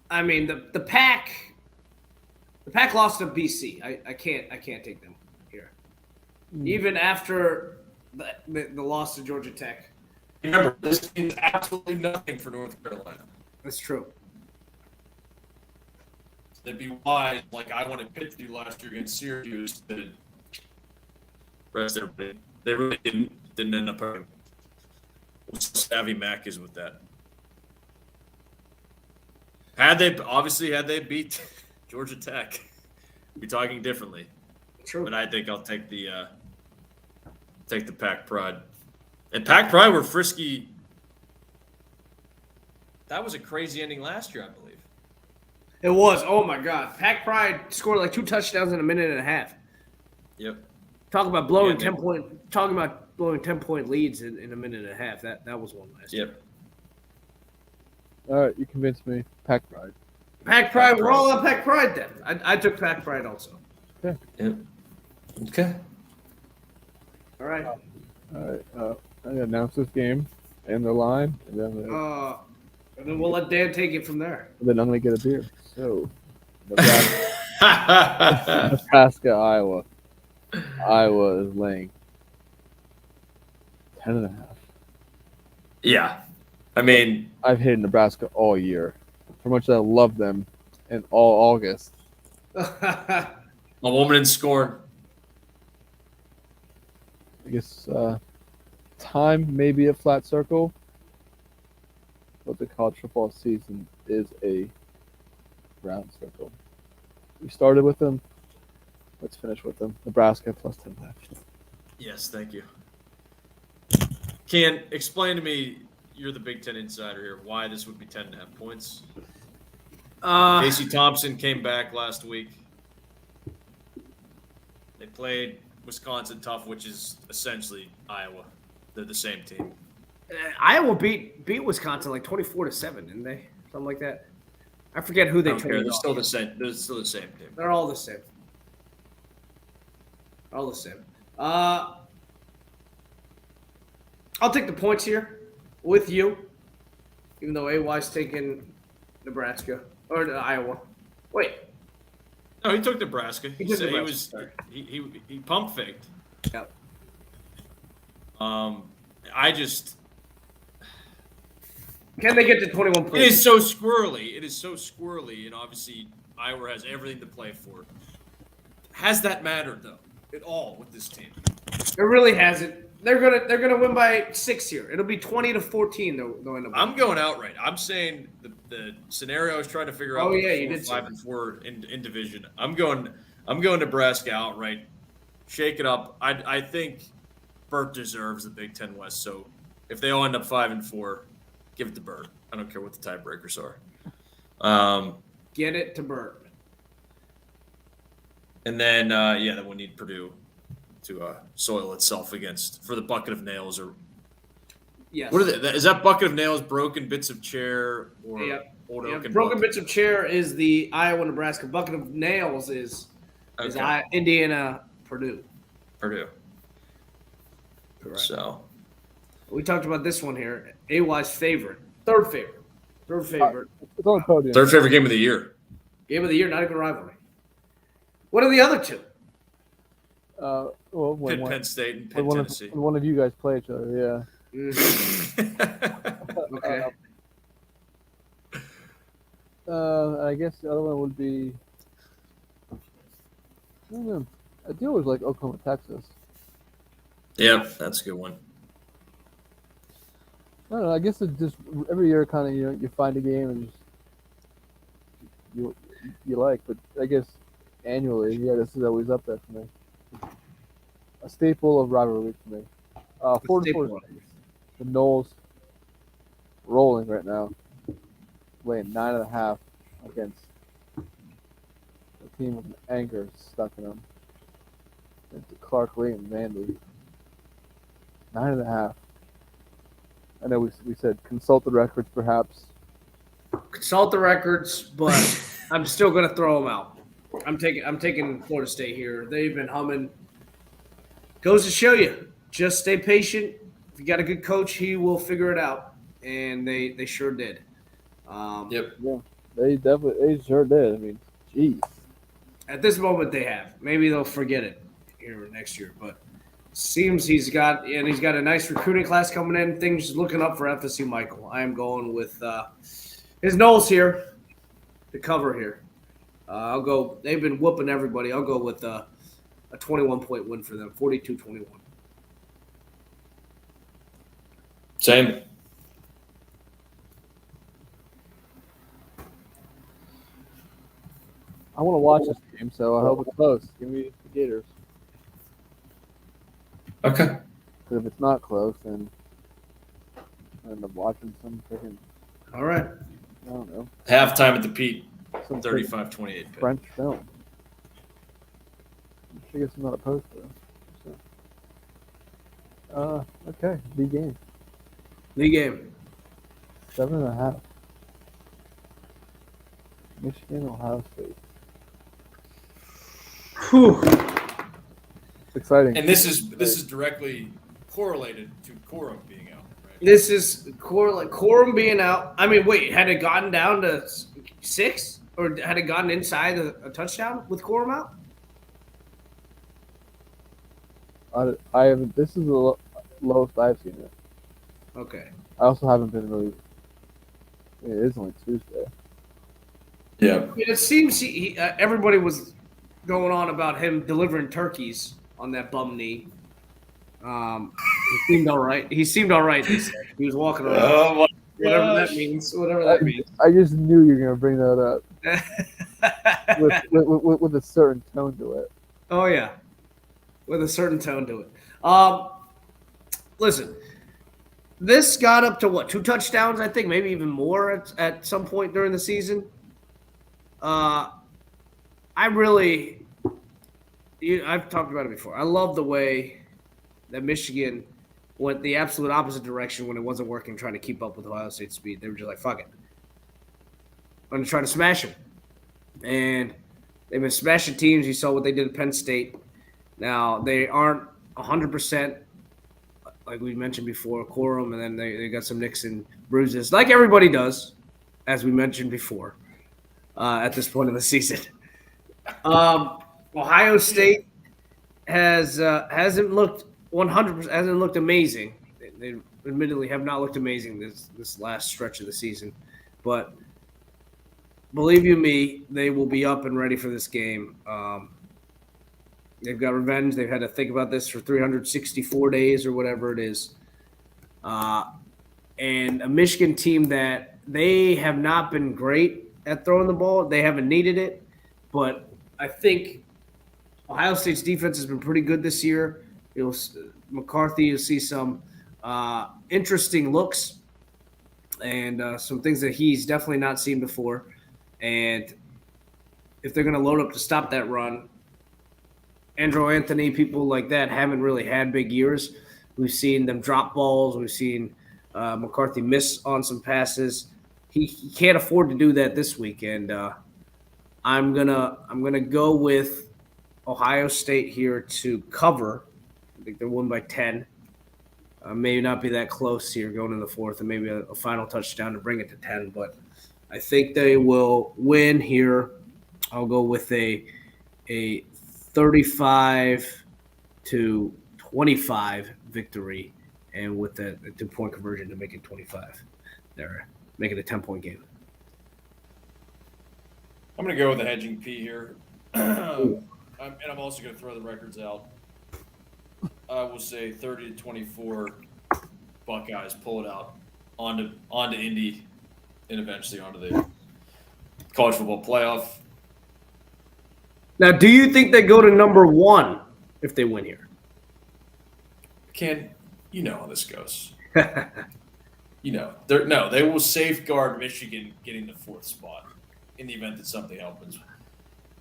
I mean the pack. The pack lost to BC. I can't take them here. Even after the loss to Georgia Tech. Remember, this means absolutely nothing for North Carolina. That's true. They'd be wise, like I wanted Pitt to do last year against Syracuse. The rest of it, they really didn't end up hurting. How savvy Mac is with that. Had they beat Georgia Tech, we'd be talking differently. True. But I think I'll take the Pack Pride. And Pack Pride were frisky. That was a crazy ending last year, I believe. It was. Oh my God. Pack Pride scored like 2 touchdowns in a minute and a half. Yep. Talking about blowing Yeah, 10-point leads in a minute and a half. That was one last year. Yep. All right, you convinced me. Pack Pride. Pack Pride. We're all on Pack Pride then. I took Pack Pride also. Yep. Okay. All right. All right. I'm gonna announce this game and the line, and And then we'll let Dan take it from there. I'm gonna get a beer. So, Nebraska, Iowa. Iowa is laying 10.5. Yeah. I mean, I've hated Nebraska all year. For much as I love them in all August. a woman in scorn. I guess time may be a flat circle, but the college football season is a round circle. We started with them. Let's finish with them. Nebraska plus 10.5. Yes, thank you. Can explain to me, you're the Big Ten insider here, why this would be 10.5 points. Casey Thompson came back last week. They played Wisconsin tough, which is essentially Iowa. They're the same team. Iowa beat Wisconsin like 24-7, didn't they? Something like that. I forget who they They're traded. still the same. They're still the same team. They're all the same. All the same. I'll take the points here with you, even though AY's taking Nebraska or Iowa. Wait, No, he took Nebraska. He took Nebraska, was sorry. he pump faked. yeah. I just Can they get to 21 it points? is so squirrely. It is so squirrely, and obviously Iowa has everything to play for. Has that mattered though at all with this team? It really hasn't. They're gonna win by 6 here. It'll be 20-14. They'll end up. I'm going outright. I'm saying the scenario I was trying to figure out. Oh, yeah, you before did say 5-4 in division. I'm going Nebraska outright. Shake it up. I think Burt deserves the Big Ten West. So if they all end up 5-4, give it to Burt. I don't care what the tiebreakers are. Get it to Burt. And then then we'll need Purdue to soil itself for the bucket of nails or Yes. what are they? Is that bucket of nails broken bits of chair or Yep. old Yeah, oaken broken bucket? bits of chair is the Iowa-Nebraska. Bucket of nails is Okay. Indiana Purdue. Purdue. Correct. So We talked about this one here. AY's favorite, third favorite. It's on the podium. third favorite game of the year. Game of the year, not even a rivalry. What are the other two? Well, when Penn State and when one, Tennessee. when one of you guys play each other, yeah. Okay. I guess the other one would be. I don't know. I do always like Oklahoma, Texas. Yeah, that's a good one. I don't know. I guess it just every year, kind of you find a game and just you like, but I guess annually, yeah, this is always up there for me. A staple of rivalry for me. Florida, Staple. the Knowles rolling right now, laying 9.5 against a team with an anchor stuck in them. It's Clark Lee and Vandy. 9.5. I know we said consult the records, perhaps. Consult the records, but I'm still going to throw them out. I'm taking Florida State here. They've been humming. Goes to show you, just stay patient. If you got a good coach, he will figure it out, and they sure did. Yep. Yeah, they sure did. I mean, geez. At this moment, they have. Maybe they'll forget it here next year, but seems he's got a nice recruiting class coming in. Things looking up for FSU Michael. I am going with his Knowles here to cover here. I'll go. They've been whooping everybody. I'll go with a 21-point win for them, 42-21. Same. I want to watch this game, so I hope it's close. Give me the Gators. Okay. Because if it's not close, then I end up watching some freaking, All right. I don't know, Halftime at the Pete, some freaking 35-28. French film. I guess I'm not opposed to it. So. Okay, big game. League game. 7.5. Michigan, Ohio State. Whew. It's exciting. And this is directly correlated to Corum being out, right? This is Corum being out. I mean, wait, had it gotten down to 6? Or had it gotten inside a touchdown with Corum out? I haven't. This is the lowest I've seen it. Okay. I also haven't been really. It is only Tuesday. Yeah. I mean, it seems everybody was going on about him delivering turkeys on that bum knee. He seemed all right. They said. He was walking around. Oh Whatever that means. Whatever that means. I just knew you were gonna bring that up with a certain tone to it. Oh yeah, with a certain tone to it. Listen, this got up to what, 2 touchdowns? I think maybe even more at some point during the season. I've talked about it before. I love the way that Michigan went the absolute opposite direction when it wasn't working, trying to keep up with Ohio State's speed. They were just like, fuck it. I'm going to try to smash them. And they've been smashing teams. You saw what they did at Penn State. Now, they aren't 100%, like we mentioned before, Corum, and then they got some nicks and bruises, like everybody does, as we mentioned before, at this point in the season. Ohio State hasn't looked 100%, hasn't looked amazing. They admittedly have not looked amazing this last stretch of the season, but believe you me, they will be up and ready for this game. They've got revenge. They've had to think about this for 364 days or whatever it is. And a Michigan team that they have not been great at throwing the ball. They haven't needed it, but I think Ohio State's defense has been pretty good this year. McCarthy, you'll see some interesting looks and some things that he's definitely not seen before. And if they're going to load up to stop that run, Andrew Anthony, people like that haven't really had big years. We've seen them drop balls. We've seen McCarthy miss on some passes. He can't afford to do that this week, and I'm gonna go with Ohio State here to cover. I think they're won by 10. Maybe not be that close here going in the fourth, and maybe a final touchdown to bring it to 10. But I think they will win here. I'll go with a 35-25 victory, and with a 2-point conversion to make it 25. They're making a 10-point game. I'm going to go with a hedging P here. And I'm also going to throw the records out. I will say 30-24 Buckeyes pull it out onto Indy and eventually onto the college football playoff. Now, do you think they go to number 1 if they win here? Ken, you know how this goes. They will safeguard Michigan getting the 4th spot in the event that something happens.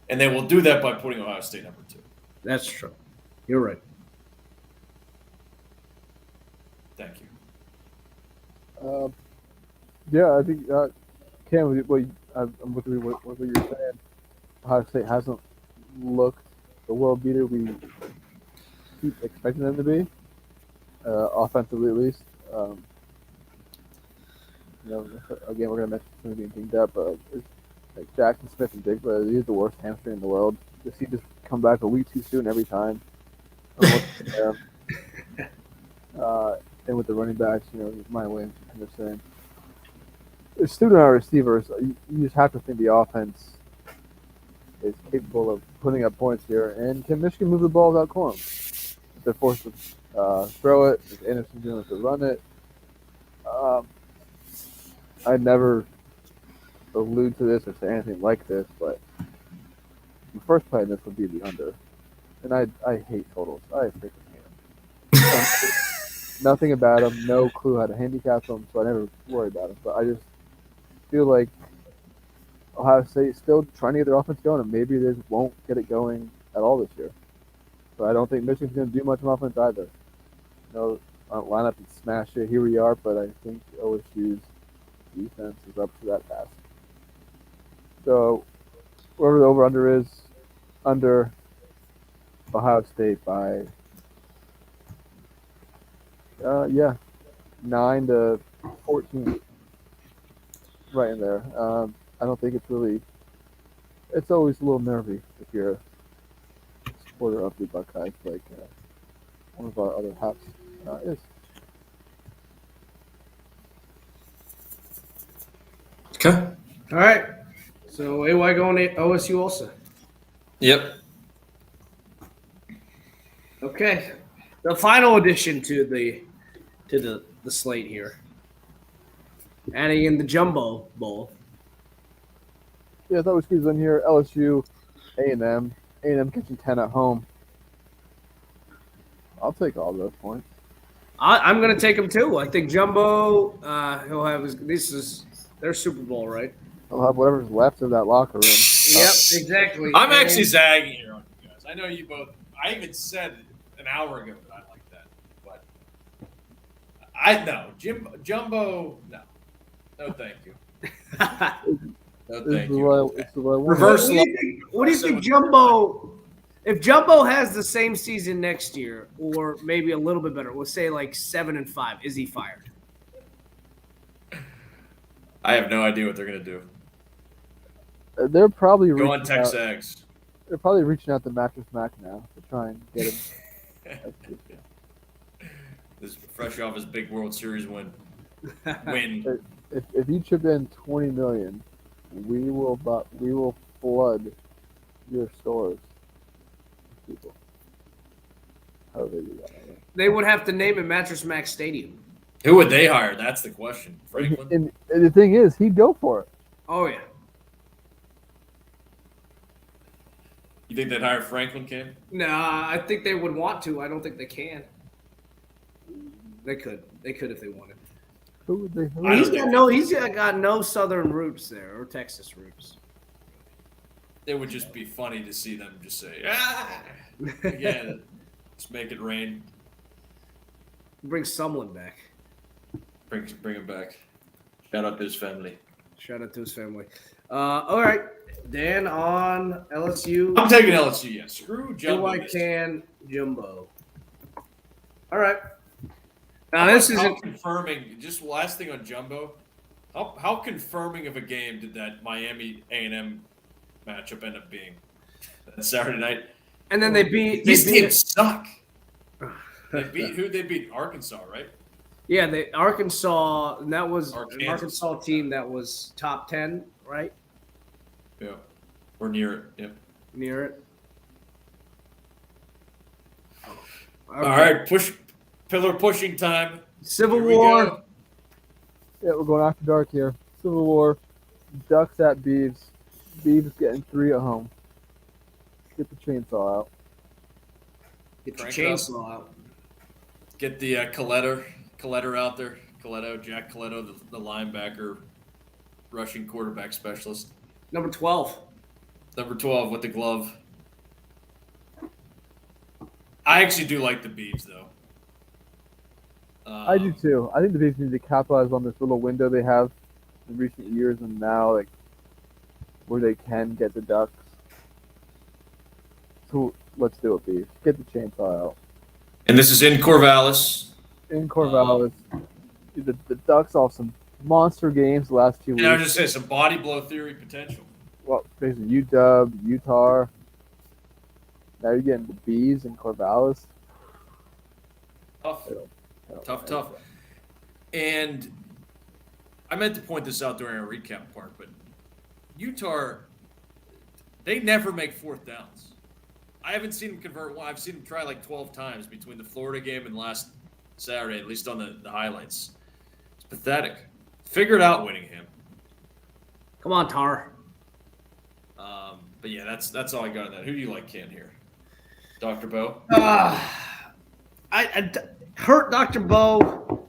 And they will do that by putting Ohio State number 2. That's true. You're right. Thank you. Yeah, I think Cam, I'm with you what you're saying. Ohio State hasn't looked the world beater we keep expecting them to be, offensively at least. Again, we're going to mention some being dinged up, but like Jackson Smith and Digba, he's the worst hamstring in the world. Does he just come back a week too soon every time? And with the running backs, Mike Williams, Henderson. There's student our receivers. You just have to think the offense is capable of putting up points here. And can Michigan move the ball without Corum? If they're forced to throw it, if Anderson doing it to run it. I'd never allude to this or say anything like this, but the first play in this would be the under. And I hate totals. I freaking hate them. Nothing about them, no clue how to handicap them, so I never worry about them. But I just feel like Ohio State is still trying to get their offense going, and maybe they just won't get it going at all this year. So I don't think Michigan's going to do much on offense either. Line up and smash it. Here we are, but I think OSU's defense is up to that task. So wherever the over-under is, under Ohio State by 9-14, right in there. I don't think it's really. It's always a little nervy if you're a supporter of the Buckeyes, like one of our other hats is. Okay. All right. So AY going to OSU also. Yep. Okay. The final addition to the slate here. Adding in the Jumbo Bowl. Yeah, I thought we squeezed in here. LSU, A&M. A&M catching 10 at home. I'll take all those points. I'm going to take him too. I think Jumbo, he'll have this is their Super Bowl, right? I'll have whatever's left of that locker room. Yep, exactly. I'm actually zagging here on you guys. I know you both. I even said an hour ago that I like that, but Jumbo. No, thank you. No, thank you. Reverse. What do you think, Jumbo? If Jumbo has the same season next year, or maybe a little bit better, we'll say like 7-5, is he fired? I have no idea what they're gonna do. They're probably Go on Texas. They're probably reaching out to Mattress Mac now to try and get him. This fresh off his big World Series win. If you chip in $20 million, we will flood your stores. People. How do they do that? They would have to name it Mattress Mac Stadium. Who would they hire? That's the question. Franklin. And the thing is, he'd go for it. Oh yeah. You think they'd hire Franklin, Cam? Nah, I think they would want to. I don't think they can. They could. They could if they wanted. Who would they? He's got no Southern roots there or Texas roots. It would just be funny to see them just say, again, just make it rain. Bring someone back. Bring him back. Shout out to his family. Shout out to his family. All right, Dan on LSU. I'm taking LSU. Yeah, screw Jumbo. Jumbo. All right. Now this is confirming. Just last thing on Jumbo. How confirming of a game did that Miami A&M matchup end up being that Saturday night? And then they beat. These teams suck. They beat Arkansas, right? Yeah, Arkansas. And that was an Arkansas team that was top 10, right? Yeah. Or near it. Yep. Near it. All right, pillar pushing time. Civil Here we War. go. Yeah, we're going after dark here. Civil War. Ducks at Beavs. Beavs getting 3 at home. Get the chainsaw out. Get your Crank it up. chainsaw out. Get the Coletto out there. Jack Coletto, the linebacker, rushing quarterback specialist. Number 12. Number 12 with the glove. I actually do like the Beavs, though. I do too. I think the Beavs need to capitalize on this little window they have in recent years and now, like, where they can get the Ducks. So let's do it, Beavs. Get the chainsaw out. And this is in Corvallis. In Corvallis, the Ducks off some monster games the last 2 weeks. And I was just saying, some body blow theory potential. Well, facing UW, Utah. Now you're getting the Bees in Corvallis. Tough. And I meant to point this out during our recap part, but Utah, they never make fourth downs. I haven't seen them convert one. I've seen them try like 12 times between the Florida game and last Saturday, at least on the highlights. It's pathetic. Figure it out, Whittingham. Come on, Tar. But yeah, that's all I got on that. Who do you like, Ken, here? Dr. Bo? I hurt Dr. Bo.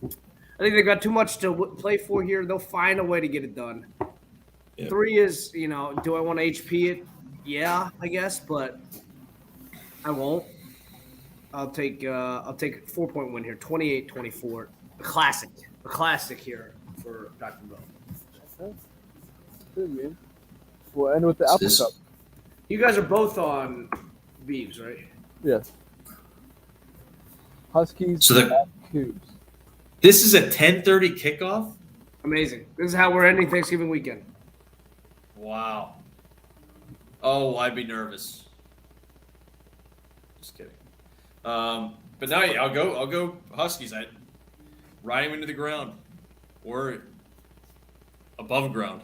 I think they've got too much to play for here. They'll find a way to get it done. Yep. 3 is, do I want to HP it? Yeah, I guess, but I won't. I'll take a 4-point win here, 28-24. A classic here for Dr. Bo. Good game. We'll end with the Apple Cup. You guys are both on Beavs, right? Yes. Huskies So at Cougs. This is a 10:30 kickoff? Amazing. This is how we're ending Thanksgiving weekend. Wow. Oh, I'd be nervous. Just kidding. But now I'll go Huskies. I ride him into the ground or above ground.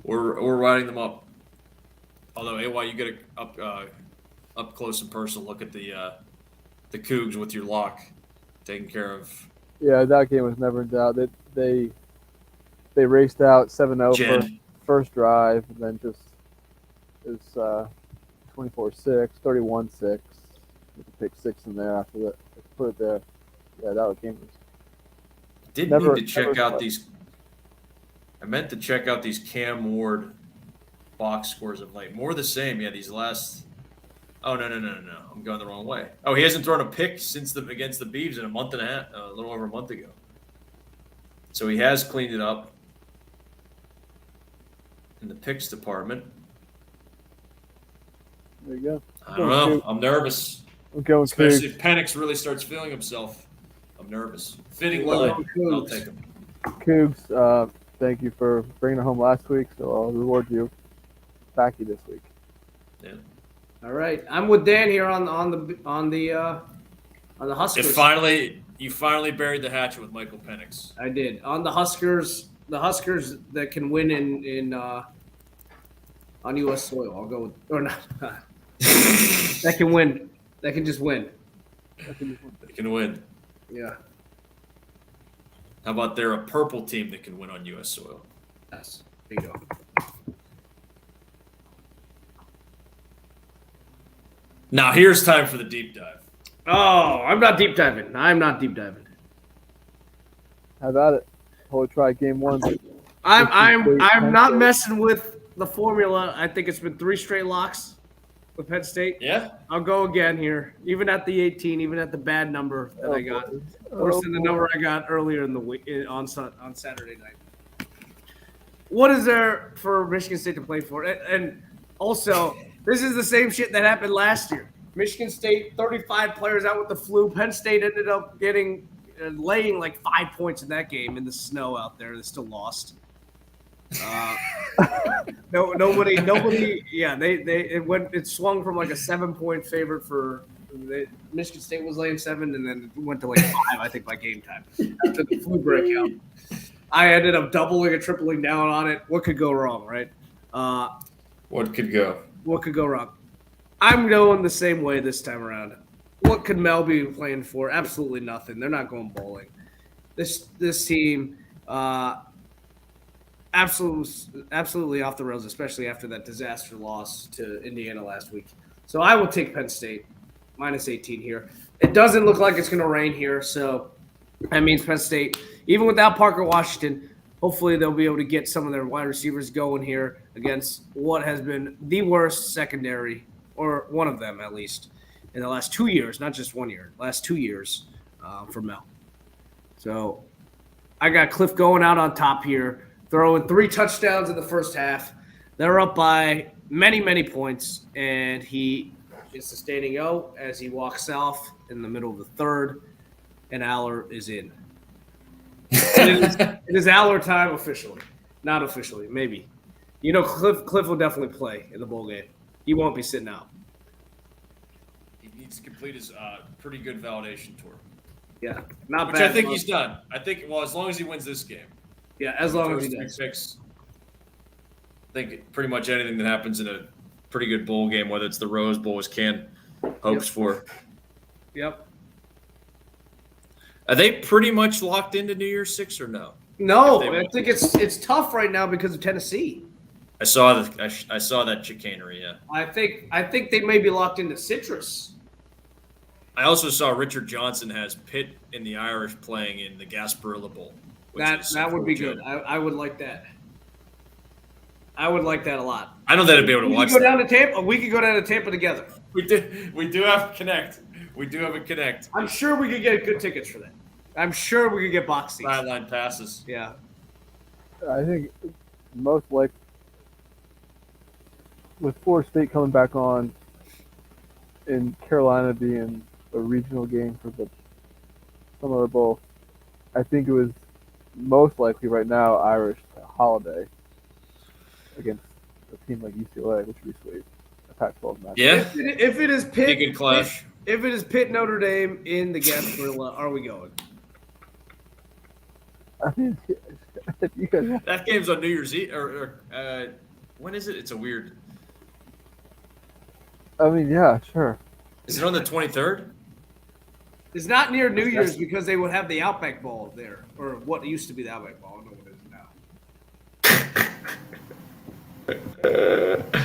or riding them up. Although AY, you get up close and personal look at the Cougs with your lock taken care of. Yeah, that game was never in doubt. They raced out 7-0 first drive, and then just it was 24-6, 31-6 with a pick 6 in there after that. Put it there. Yeah, that game was. Did Never- need to check never out fun. these. I meant to check out these Cam Ward box scores of late. More the same. Yeah, these last. Oh no! I'm going the wrong way. Oh, he hasn't thrown a pick since against the Beavs in a month and a half, a little over a month ago. So he has cleaned it up in the picks department. There you go. I don't know. I'm nervous, I'm going especially Cougs. if Penix really starts feeling himself. I'm nervous. Fitting Well, line. I'll Cougs. take him. Cougs, thank you for bringing it home last week, so I'll reward you. Back you this week. Yeah. All right, I'm with Dan here on the Huskers. You finally buried the hatchet with Michael Penix. I did on the Huskers that can win in on U.S. soil. I'll go with or not. That can win. That can just win. They can win. Yeah. How about they're a purple team that can win on U.S. soil? Yes. There you go. Now here's time for the deep dive. Oh, I'm not deep diving. Have at it. Holy try game 1. I'm not messing with the formula. I think it's been 3 straight locks with Penn State. Yeah. I'll go again here, even at the 18, even at the bad number that I got, worse than the number I got earlier in the week on Saturday night. What is there for Michigan State to play for? And also, this is the same shit that happened last year. Michigan State, 35 players out with the flu. Penn State ended up laying like 5 points in that game in the snow out there. They still lost. Nobody. Yeah, it swung from like a 7-point favorite for Michigan State was laying 7, and then it went to like 5, I think, by game time after the flu breakout. I ended up doubling and tripling down on it. What could go wrong, right? What could go? What could go wrong? I'm going the same way this time around. What could Mel be playing for? Absolutely nothing. They're not going bowling. This team, absolutely off the rails, especially after that disaster loss to Indiana last week. So I will take Penn State minus 18 here. It doesn't look like it's going to rain here, so that means Penn State, even without Parker Washington, hopefully they'll be able to get some of their wide receivers going here against what has been the worst secondary, or one of them at least, in the last 2 years, not just 1 year, last 2 years for Mel. So I got Cliff going out on top here, throwing 3 touchdowns in the first half. They're up by many, many points, and he is sustaining O as he walks off in the middle of the third, and Aller is in. It is Aller time officially. Not officially, maybe. You know, Cliff will definitely play in the bowl game. He won't be sitting out. He needs to complete his pretty good validation tour. Yeah, not Which bad. I think he's done. I think, well, as long as he wins this game. Yeah, as long as he Three does. picks. I think pretty much anything that happens in a pretty good bowl game, whether it's the Rose Bowl, as Ken hopes for. Yep. Are they pretty much locked into New Year's Six or no? No, If they- I think it's tough right now because of Tennessee. I saw that chicanery. Yeah. I think they may be locked into Citrus. I also saw Richard Johnson has Pitt and the Irish playing in the Gasparilla Bowl. which is That would be legit. good. I would like that. I would like that a lot. I know that I'd be able to We watch could go that. down to Tampa. We could go down to Tampa together. We do have a connect. We do have a connect. I'm sure we could get good tickets for that. I'm sure we could get box seats. Sideline passes. Yeah. I think most like with Florida State coming back on and Carolina being a regional game for the Summer Bowl, I think it was most likely right now Irish holiday against a team like UCLA, which would be sweet. A Pac-12 match. Yeah. If it is Be a Pitt, good clash. if it is Pitt Notre Dame in the Gasparilla, are we going? I mean, if you guys want, That game's on New Year's Eve. When is it? It's a weird. I mean, yeah, sure. Is it on the 23rd? It's not near New Year's because they would have the Outback Bowl there, or what used to be the Outback Bowl. I don't know what it is now.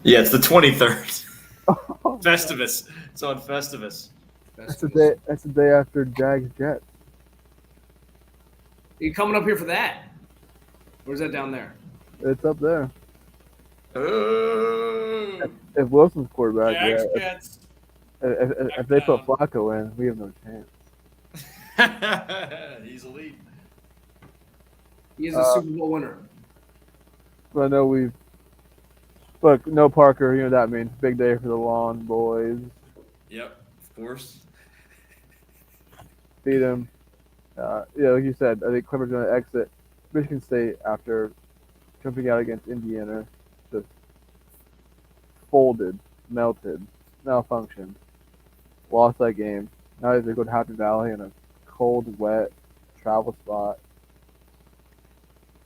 Yeah, it's the 23rd. Festivus. It's on Festivus. That's the day. That's the day after Jags Jets. You coming up here for that? Or is that down there? It's up there. Oh, If Wilson's quarterback, Jags yeah. Jets. If they put Flacco in, we have no chance. He's elite. He is a Super Bowl winner. But I know we've. Look, no Parker. You know what that means. Big day for the Lawn boys. Yep, of course. Beat him. Yeah, like you said, I think Clippers going to exit Michigan State after jumping out against Indiana. Just folded, melted, malfunctioned. Lost that game. Now they go to Happy Valley in a cold, wet travel spot.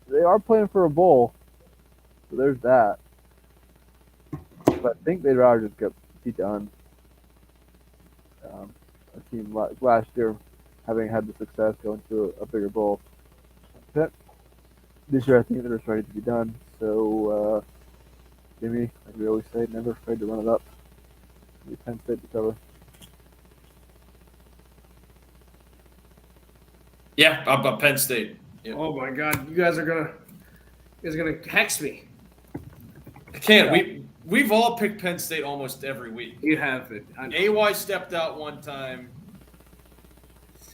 They are playing for a bowl, so there's that. But I think they'd rather just be done. A team last year, having had the success going to a bigger bowl. But this year, I think they're just ready to be done. So, Jimmy, like we always say, never afraid to run it up. Be Penn State to cover. Yeah, about Penn State. Yep. Oh my God, you guys are gonna hex me. I can't. We've all picked Penn State almost every week. You have it. I know. AY stepped out one time.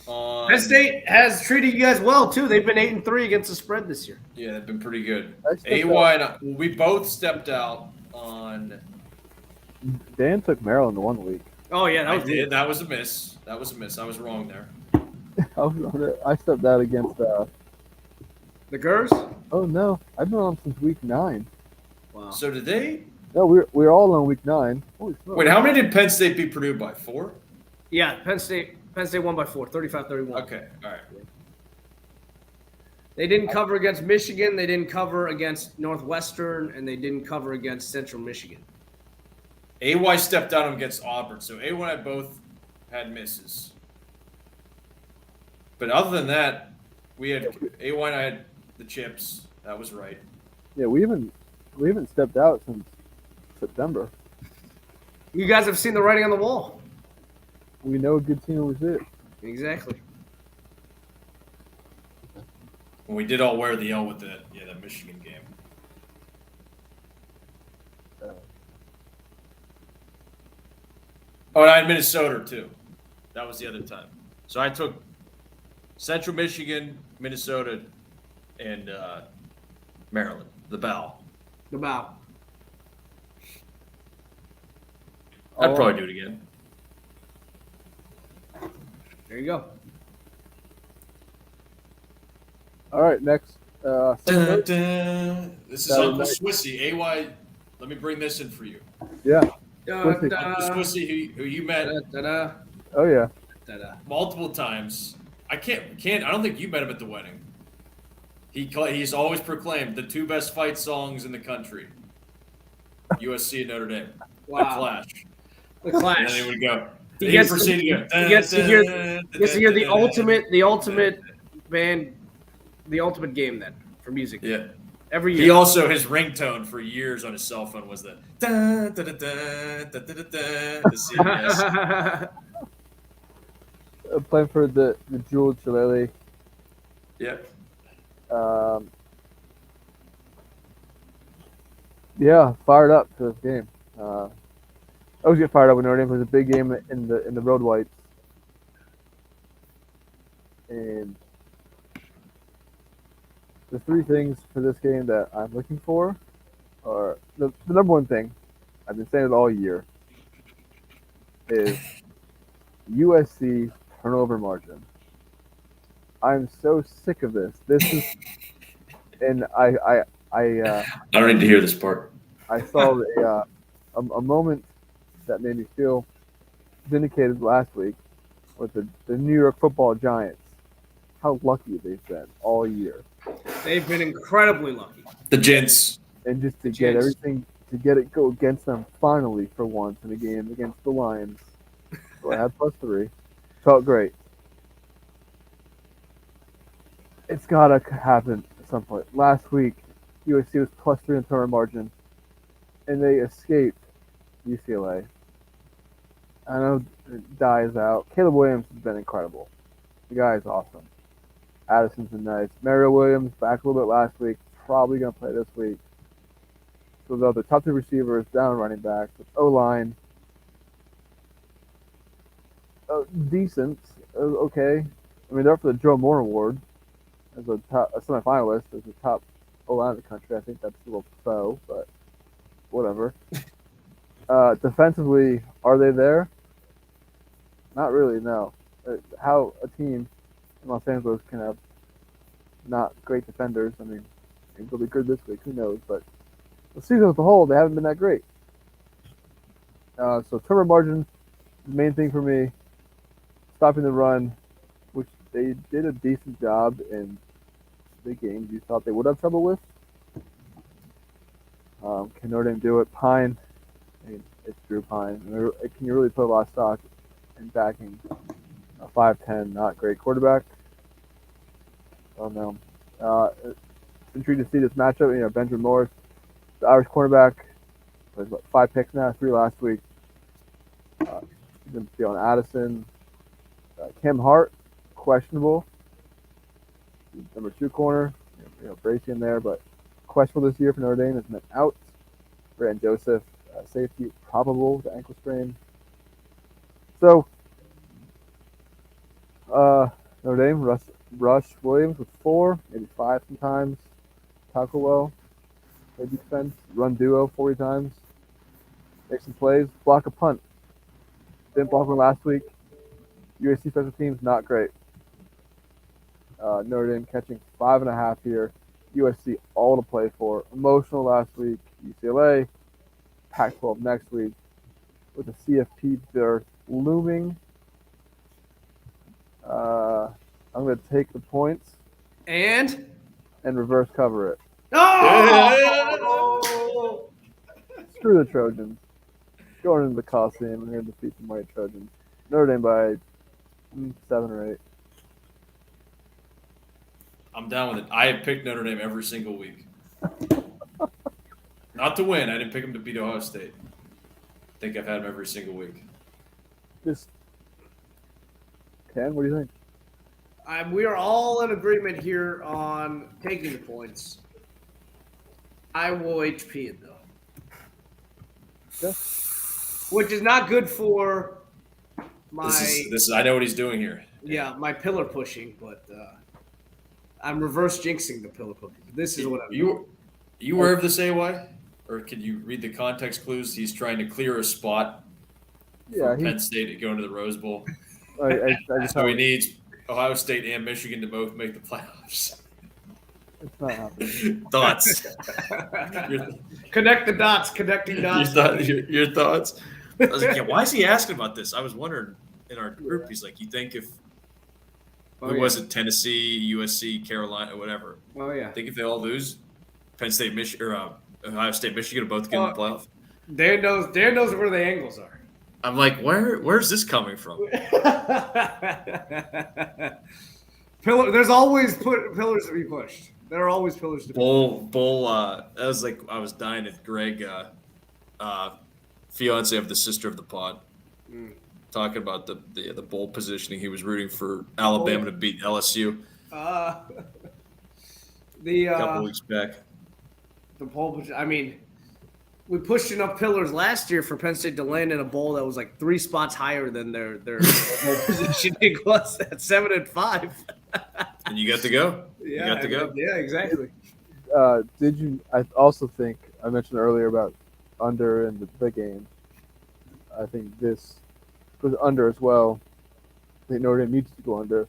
Penn State has treated you guys well too. They've been 8-3 against the spread this year. Yeah, they've been pretty good. I stepped AY and we both stepped out on. Dan took Maryland 1 week. Oh yeah, that I was did. That was a miss. That was a miss. I was wrong there. I stepped out against. the Gers. Oh no, I've been on since week 9. Wow. So did they? No, we're all on week 9. Holy smokes. Wait, how many did Penn State beat Purdue by? 4? Yeah, Penn State won by 4, 35-31. Okay, all right. They didn't cover against Michigan. They didn't cover against Northwestern, and they didn't cover against Central Michigan. AY stepped out against Auburn, so A1 and I both had misses. But other than that, we had A1 and I had the chips. That was right. Yeah, we haven't stepped out since September. You guys have seen the writing on the wall. We know a good team was it. Exactly. When we did all wear the L with that Michigan game. Oh, and I had Minnesota too. That was the other time. So I took Central Michigan, Minnesota, and Maryland, the Bow. The bow. I'd probably do it again. There you go. All right, next. Dun, dun. This is Saturday Uncle night. Swissy. AY, let me bring this in for you. Yeah. Da, Uncle Swissy, who you met da, Oh yeah. da. multiple times. I don't think you met him at the wedding. He's always proclaimed the two best fight songs in the country. USC and Notre Dame. Wow. The Clash. The And then Clash. he would go. He He gets proceeded to go. he gets to hear the ultimate band, the ultimate game then for music. Yeah. Every He year. also, his ringtone for years on his cell phone was the da da da da da da da da. The CBS. Playing for the Jewel Chilele. Yeah. Yeah, fired up for this game. I always get fired up when Notre Dame plays a big game in the Road Whites. And the three things for this game that I'm looking for are the number one thing, I've been saying it all year, is USC turnover margin. I'm so sick of this. This is, and I don't need to hear this part. I saw a moment that made me feel vindicated last week with the New York Football Giants. How lucky they've been all year, They've been incredibly lucky. The Gents. and just to get everything to get it go against them finally for once in a game against the Lions. So I had +3. Felt great. It's gotta happen at some point. Last week, USC was +3 in turnover margin, and they escaped UCLA. I know Dye is out. Caleb Williams has been incredible. The guy is awesome. Addison's been nice. Mario Williams back a little bit last week. Probably gonna play this week. So the other top 2 receivers, down running backs, O-line, decent, okay. I mean, they're up for the Joe Moore Award as a semifinalist, as the top O-line in the country. I think that's a little faux, but whatever. Defensively, are they there? Not really, no. How a team in Los Angeles can have not great defenders, I mean, maybe they'll be good this week, who knows, but the season as a whole, they haven't been that great. So turnover margin, the main thing for me, stopping the run, which they did a decent job in the games you thought they would have trouble with. Can Notre Dame do it? Pine, I mean, it's Drew Pine. I mean, can you really put a lot of stock in backing a 5'10", not great quarterback? I don't know. Intrigued to see this matchup. You know, Benjamin Morris, the Irish cornerback, plays 5 picks now, 3 last week. He's going to be on Addison. Cam Hart, questionable. Number 2 corner, Bracey in there, but questionable this year for Notre Dame. Has been out. Brandon Joseph, safety, probable with the ankle sprain. So, Notre Dame, Rush Williams with 4, maybe 5 sometimes. Tackle well. Play defense. Run duo 40 times. Make some plays. Block a punt. Didn't block one last week. USC special teams, not great. Notre Dame catching 5.5 here. USC all to play for. Emotional last week. UCLA. Pac-12 next week. With the CFP there looming. I'm going to take the points. And and reverse cover it. Oh! Screw the Trojans. Going into the Coliseum and here to defeat the mighty Trojans. Notre Dame by 7 or 8. I'm down with it. I have picked Notre Dame every single week. Not to win. I didn't pick them to beat Ohio State. I think I've had them every single week. Just Ken, what do you think? We are all in agreement here on taking the points. I will HP it, though. Yeah. Which is not good for my This is I know what he's doing here. my pillar pushing, but I'm reverse jinxing the pillar pushing. This is what I'm doing. You aware of this, AY? Or can you read the context clues? He's trying to clear a spot Yeah, for Penn State to go into the Rose Bowl. I just So he needs Ohio State and Michigan to both make the playoffs. it's not happening. Thoughts? Connect the dots, connecting dots. Your thoughts? I was like, yeah, why is he asking about this? I was wondering in our group. He's like, you think if who was it? Tennessee, USC, Carolina, whatever. Oh yeah. I think if they all lose, Penn State, Michigan, or Ohio State, Michigan will both get in the playoff. Dan knows where the angles are. I'm like, where's this coming from? There's always pillars to be pushed. There are always pillars to be pushed. Bull. That was like I was dying at Greg, fiance of the sister of the pod, talking about the bowl positioning. He was rooting for Alabama to beat LSU a couple weeks back. The bowl. I mean, we pushed enough pillars last year for Penn State to land in a bowl that was like 3 spots higher than their bowl positioning was at 7 and 5. And you got to go. Yeah, you got to go. Yeah, exactly. Did you? I also think I mentioned earlier about under in the game. I think this goes under as well. I think Notre Dame needs to go under.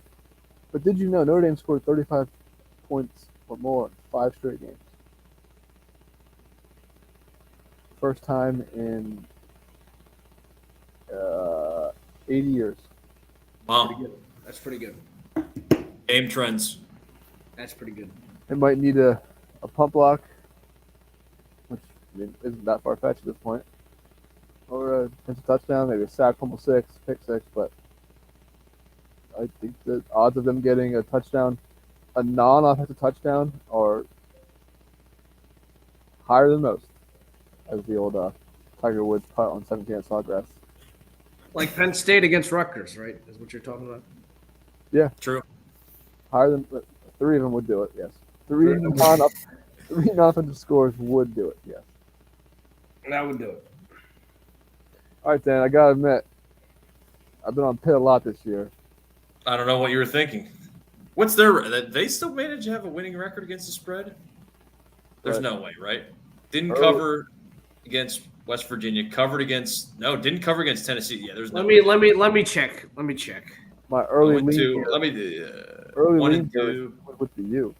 But did you know Notre Dame scored 35 points or more in 5 straight games? First time in 80 years. Wow. That's pretty good. Game trends. That's pretty good. It might need a pump block, which isn't that far fetched at this point, or a defensive touchdown, maybe a sack, fumble 6, pick 6. But I think the odds of them getting a touchdown, a non-offensive touchdown, are higher than most, as the old Tiger Woods putt on 17 at Sawgrass. Like Penn State against Rutgers, right? Is what you're talking about? Yeah, True. higher than 3 of them would do it. Yes, 3 non-offensive scores would do it. Yes. That would do it. All right, Dan. I gotta admit, I've been on Pitt a lot this year. I don't know what you were thinking. What's their? They still manage to have a winning record against the spread? There's Right. no way, right? Didn't Early. cover against West Virginia. Didn't cover against Tennessee. Yeah, there's no. Let me check. My early 1 and lean 2. here- Let me. early 1 lean and here 2. with the U.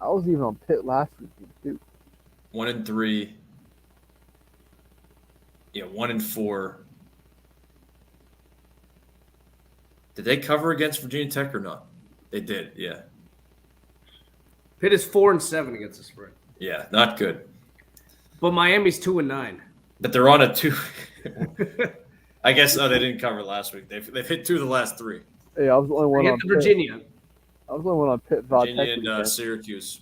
I was even on Pitt last week too. 1 and 3. Yeah, 1 and 4. Did they cover against Virginia Tech or not? They did. Yeah. Pitt is 4 and 7 against the spread, Yeah, not good. but Miami's 2 and 9. But they're on a 2. I guess they didn't cover last week. They've hit 2 of the last 3. Hey, I was the only one on Against Pitt. Virginia. I was the only one on Pitt. Virginia Vodtech and weekend. Syracuse.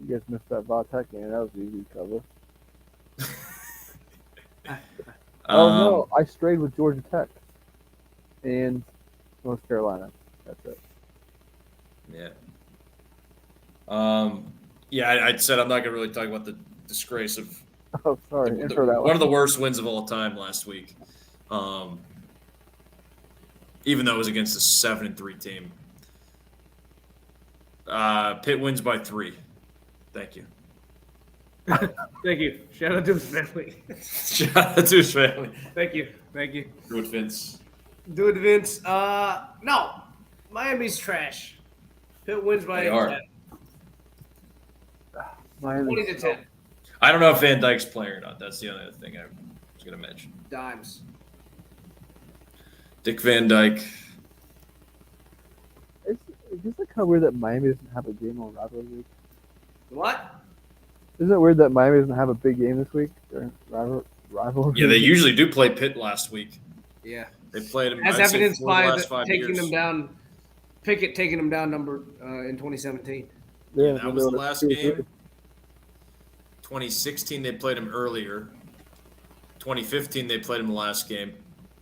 You guys missed that Vodtech game. That was an easy cover. Oh no, I strayed with Georgia Tech and North Carolina. That's it. Yeah. Yeah, I said I'm not going to really talk about the disgrace of Oh, sorry. Intro that one one. of the worst wins of all time last week. Even though it was against a 7-3 team. Pitt wins by 3. Thank you. Thank you. Shout out to his family. Shout out to his family. Thank you. Good Vince. Do it, Vince. No. Miami's trash. Pitt wins by They are. 10. Miami. 20 to 10. I don't know if Van Dyke's playing or not. That's the only other thing I was going to mention. Dimes. Dick Van Dyke. It's Isn't it kind of weird that Miami doesn't have a game on rivalry week? What? Isn't it weird that Miami doesn't have a big game this week during rivalry? Yeah, they usually do play Pitt last week. Yeah. They played them. As I'd say, evidenced four of the by last 5 taking years. them down, Pickett taking them down in 2017. Yeah, that was the they were last 2-3. game. 2016, they played him earlier. 2015, they played him the last game.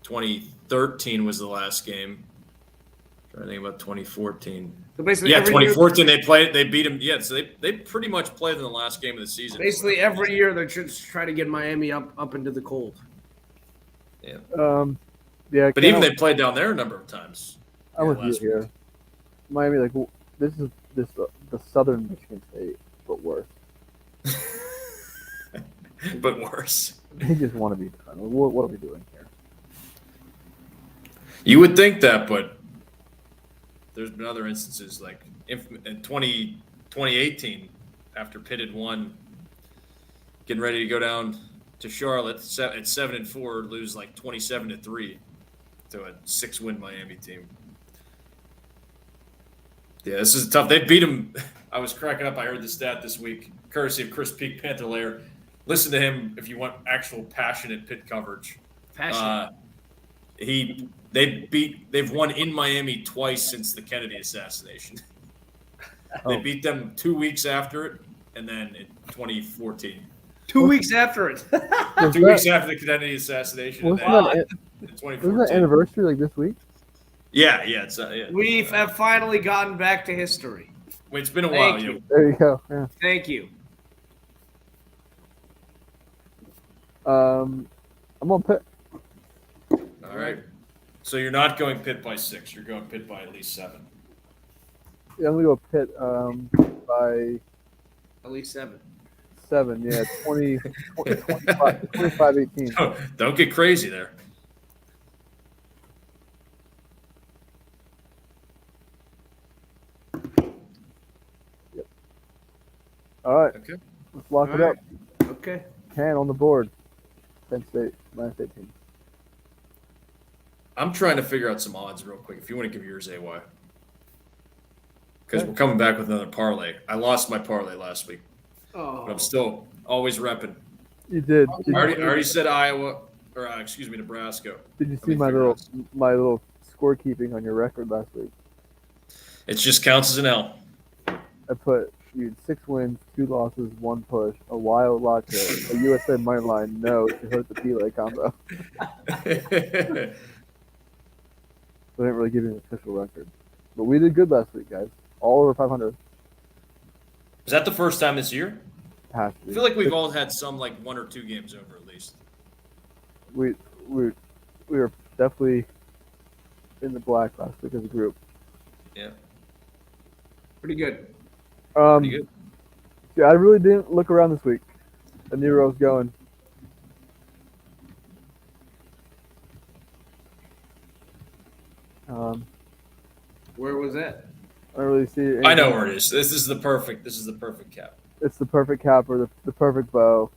2013 was the last game. Trying to think about 2014. So basically, Yeah, every 2014 they beat him. Yeah, so they pretty much played in the last game of the season. Basically, every year they're just trying to get Miami up into the cold. Yeah, Yeah, but even they played down there a number of times. I'm with you last here. Miami, like this is the Southern Michigan State, but worse. But worse. They just want to be done. What are we doing here? You would think that, but there's been other instances like in 2018, after Pitt had won, getting ready to go down to Charlotte at 7-4, lose like 27-3 to a 6-win Miami team. Yeah, this is tough. They beat them. I was cracking up. I heard the stat this week, courtesy of Chris Peak Panther. Listen to him if you want actual passionate Pitt coverage. Passion. They've won in Miami twice since the Kennedy assassination. They beat them 2 weeks after it, and then in 2014. 2 weeks after it. 2 weeks after the Kennedy assassination. And Wasn't then that, in wasn't 2014. that anniversary like this week? Yeah, it's yeah. We have finally gotten back to history. Wait, it's been a Thank while. you. There you go. Yeah. Thank you. I'm on Pitt. All right. So you're not going Pitt by 6. You're going Pitt by at least 7. Yeah, I'm gonna go Pitt by At least 7. 7. Yeah, 25-18. Don't get crazy there. All right, Okay. let's lock it All up. right. Okay. Can on the board. Penn State -18. I'm trying to figure out some odds real quick. If you want to give yours, AY. Because Okay. we're coming back with another parlay. I lost my parlay last week, Oh. but I'm still always repping. You did. I already said Iowa, or Nebraska. Did you Let see me my figure little scorekeeping on your record last week? It just counts as an L. I put you had 6 wins, 2 losses, 1 push, a wild latte, a USA money line, no to hurt the Pele combo. So I didn't really give you an official record, but we did good last week, guys. All over 500. Is that the first time this year? Has to I be. feel like we've all had some like 1 or 2 games over at least. we were definitely in the black last week as a group. Yeah, Pretty good. pretty good. Yeah, I really didn't look around this week. I knew where I was going. Where was that? I don't really see it. I know where it is. This is the perfect cap. It's the perfect capper, the perfect bow,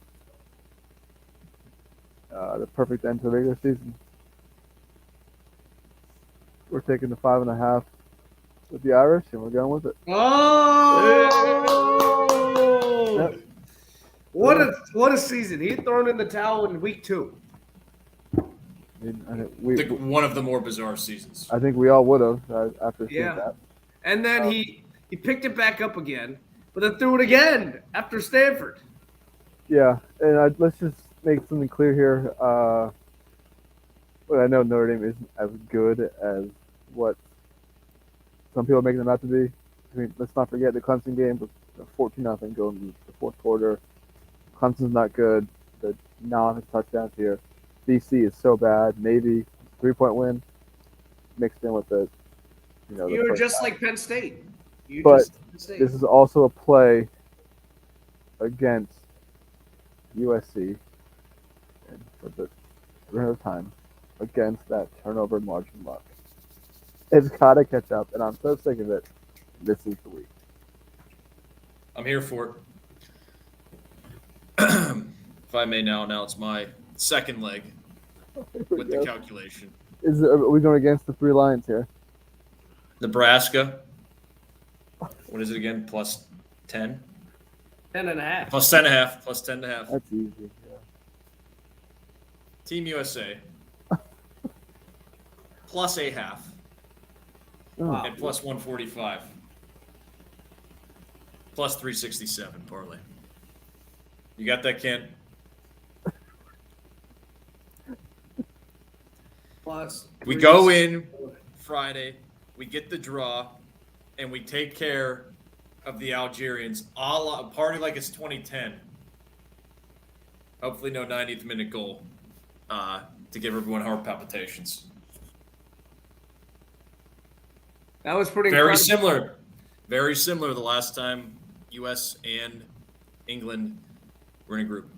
the perfect end to the regular season. We're taking the 5.5 with the Irish, and we're going with it. Oh! Yep. What a season! He thrown in the towel in week 2. I think One of the more bizarre seasons. I think we all would have after seeing Yeah. that. And then he picked it back up again, but then threw it again after Stanford. Yeah, and let's just make something clear here. Well, I know Notre Dame isn't as good as what some people are making them out to be. I mean, let's not forget the Clemson game was 14-0 going into the fourth quarter. Clemson's not good. The non-touchdowns here. BC is so bad. Navy 3-point win mixed in with the the You were first just half. like Penn State. But Penn State. This is also a play against USC, and for the 300th time against that turnover margin luck. It's got to catch up, and I'm so sick of it. This is the week. I'm here for it. If I may now announce my second leg Here we with go. the calculation. Are we going against the 3 Lions here? Nebraska, What is it again? Plus 10? 10.5. Plus 10.5. Plus 10.5. That's easy. Yeah. Team USA. Plus a half. Oh, And plus 145. Plus 367 parlay. You got that, Ken? Plus. We go in Friday, we get the draw, and we take care of the Algerians. A party like it's 2010. Hopefully, no 90th minute goal to give everyone heart palpitations. That was pretty Very incredible. similar. Very similar the last time U.S. and England were in a group.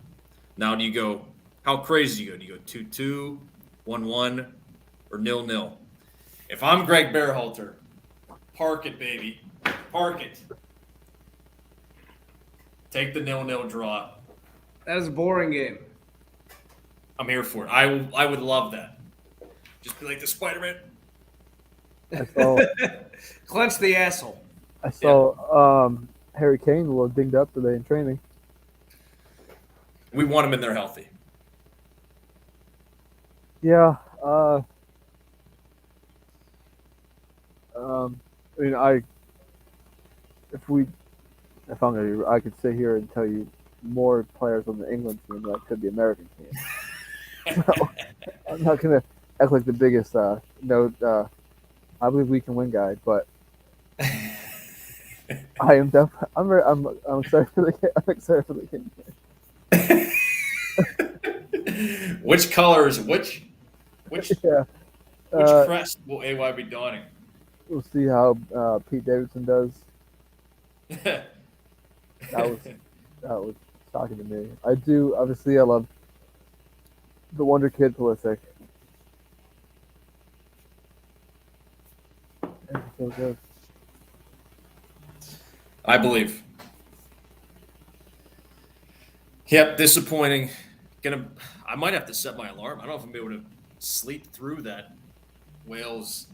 Now, do you go, how crazy do you go? Do you go 2-2, 1-1, or 0-0? If I'm Greg Berhalter, park it, baby. Park it. Take the 0-0 draw. That was a boring game. I'm here for it. I would love that. Just be like the Spider-Man. I saw. Clench the asshole. I saw Harry Kane a little dinged up today in training. We want them in there healthy. Yeah. I mean, if I'm gonna, I could sit here and tell you more players on the England team than I could the American team. So, I'm not gonna act like the biggest I believe we can win guy, but I am definitely. I'm excited for the game. I'm excited for the game. Which colors? Which Yeah. crest will AY be donning? We'll see how Pete Davidson does. That was shocking to me. I love the Wonder Kid Pulisic. Yeah, so good. I believe. Yep, disappointing. I might have to set my alarm. I don't know if I'm able to sleep through that Wales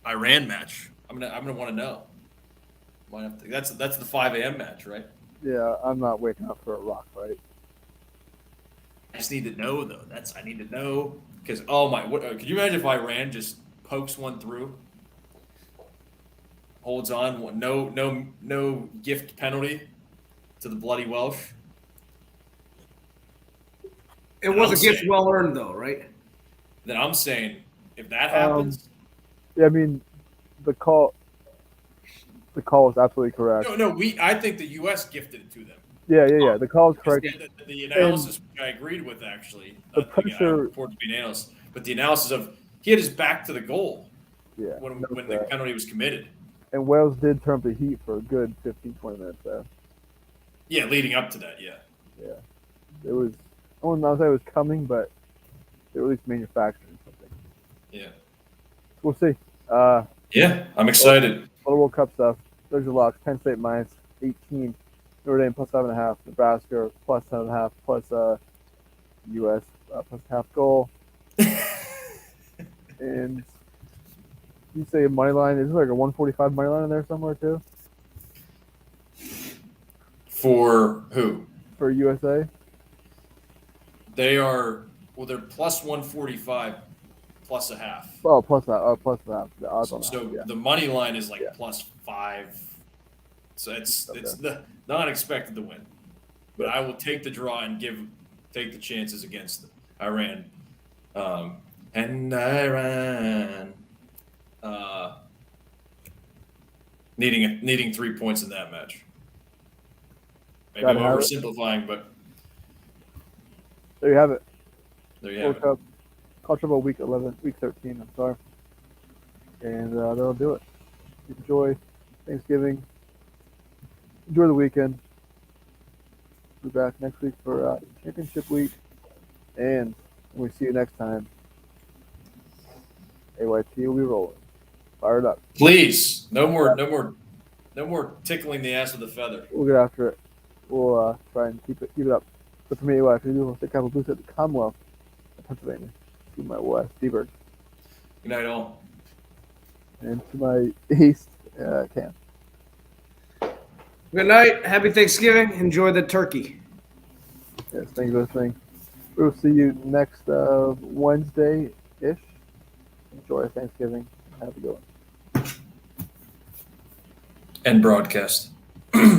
Iran match. I'm gonna want to know. Might have to, that's the 5 a.m. match, right? Yeah, I'm not waking up for a rock fight. I just need to know though. I need to know because could you imagine if Iran just pokes one through, holds on, no gift penalty to the bloody Welsh. It was a gift well earned, though, right? Then I'm saying if that happens, yeah, I mean, the call was absolutely correct. no, I think the U.S. gifted it to them. Yeah. The call is correct. The analysis, which I agreed with, actually. The pressure. Report to be an analyst, but the analysis of he had his back to the goal. Yeah. When the penalty was committed. And Wales did turn up the heat for a good 15, 20 minutes there. Yeah, leading up to that, yeah. Yeah. It was. I wouldn't say it was coming, but they were at least manufacturing something. Yeah. We'll see. Yeah, I'm excited. Other World Cup stuff. There's your locks. Penn State minus 18. Notre Dame plus 7.5. Nebraska plus 7.5. Plus U.S. Plus half goal. And you say a money line. Is there like a 145 money line in there somewhere too? For who? For USA. They're plus 145 plus a half. Oh, plus that. Plus that. The odds on that. So Yeah. the money line is like Yeah. plus 5. So it's Okay. not expected to win. But I will take the draw and take the chances against Iran. And Iran needing 3 points in that match. Maybe I'm oversimplifying, but There you have it. there you have World it. Cup. College football week 13. I'm sorry. And that'll do it. Enjoy Thanksgiving. Enjoy the weekend. We'll be back next week for championship week. And when we see you next time, AYT will be rolling. Fire it up. Please, no more tickling the ass with a feather. We'll get after it. We'll try and keep it up. But for me, AYT, we'll take Capital Boost at the Commonwealth of Pennsylvania. To my west, Seaburg. Good night, all. And to my east, Cam. Good night. Happy Thanksgiving. Enjoy the turkey. Yes, thanks for listening. We'll see you next Wednesday-ish. Enjoy Thanksgiving. Have a good one. And broadcast.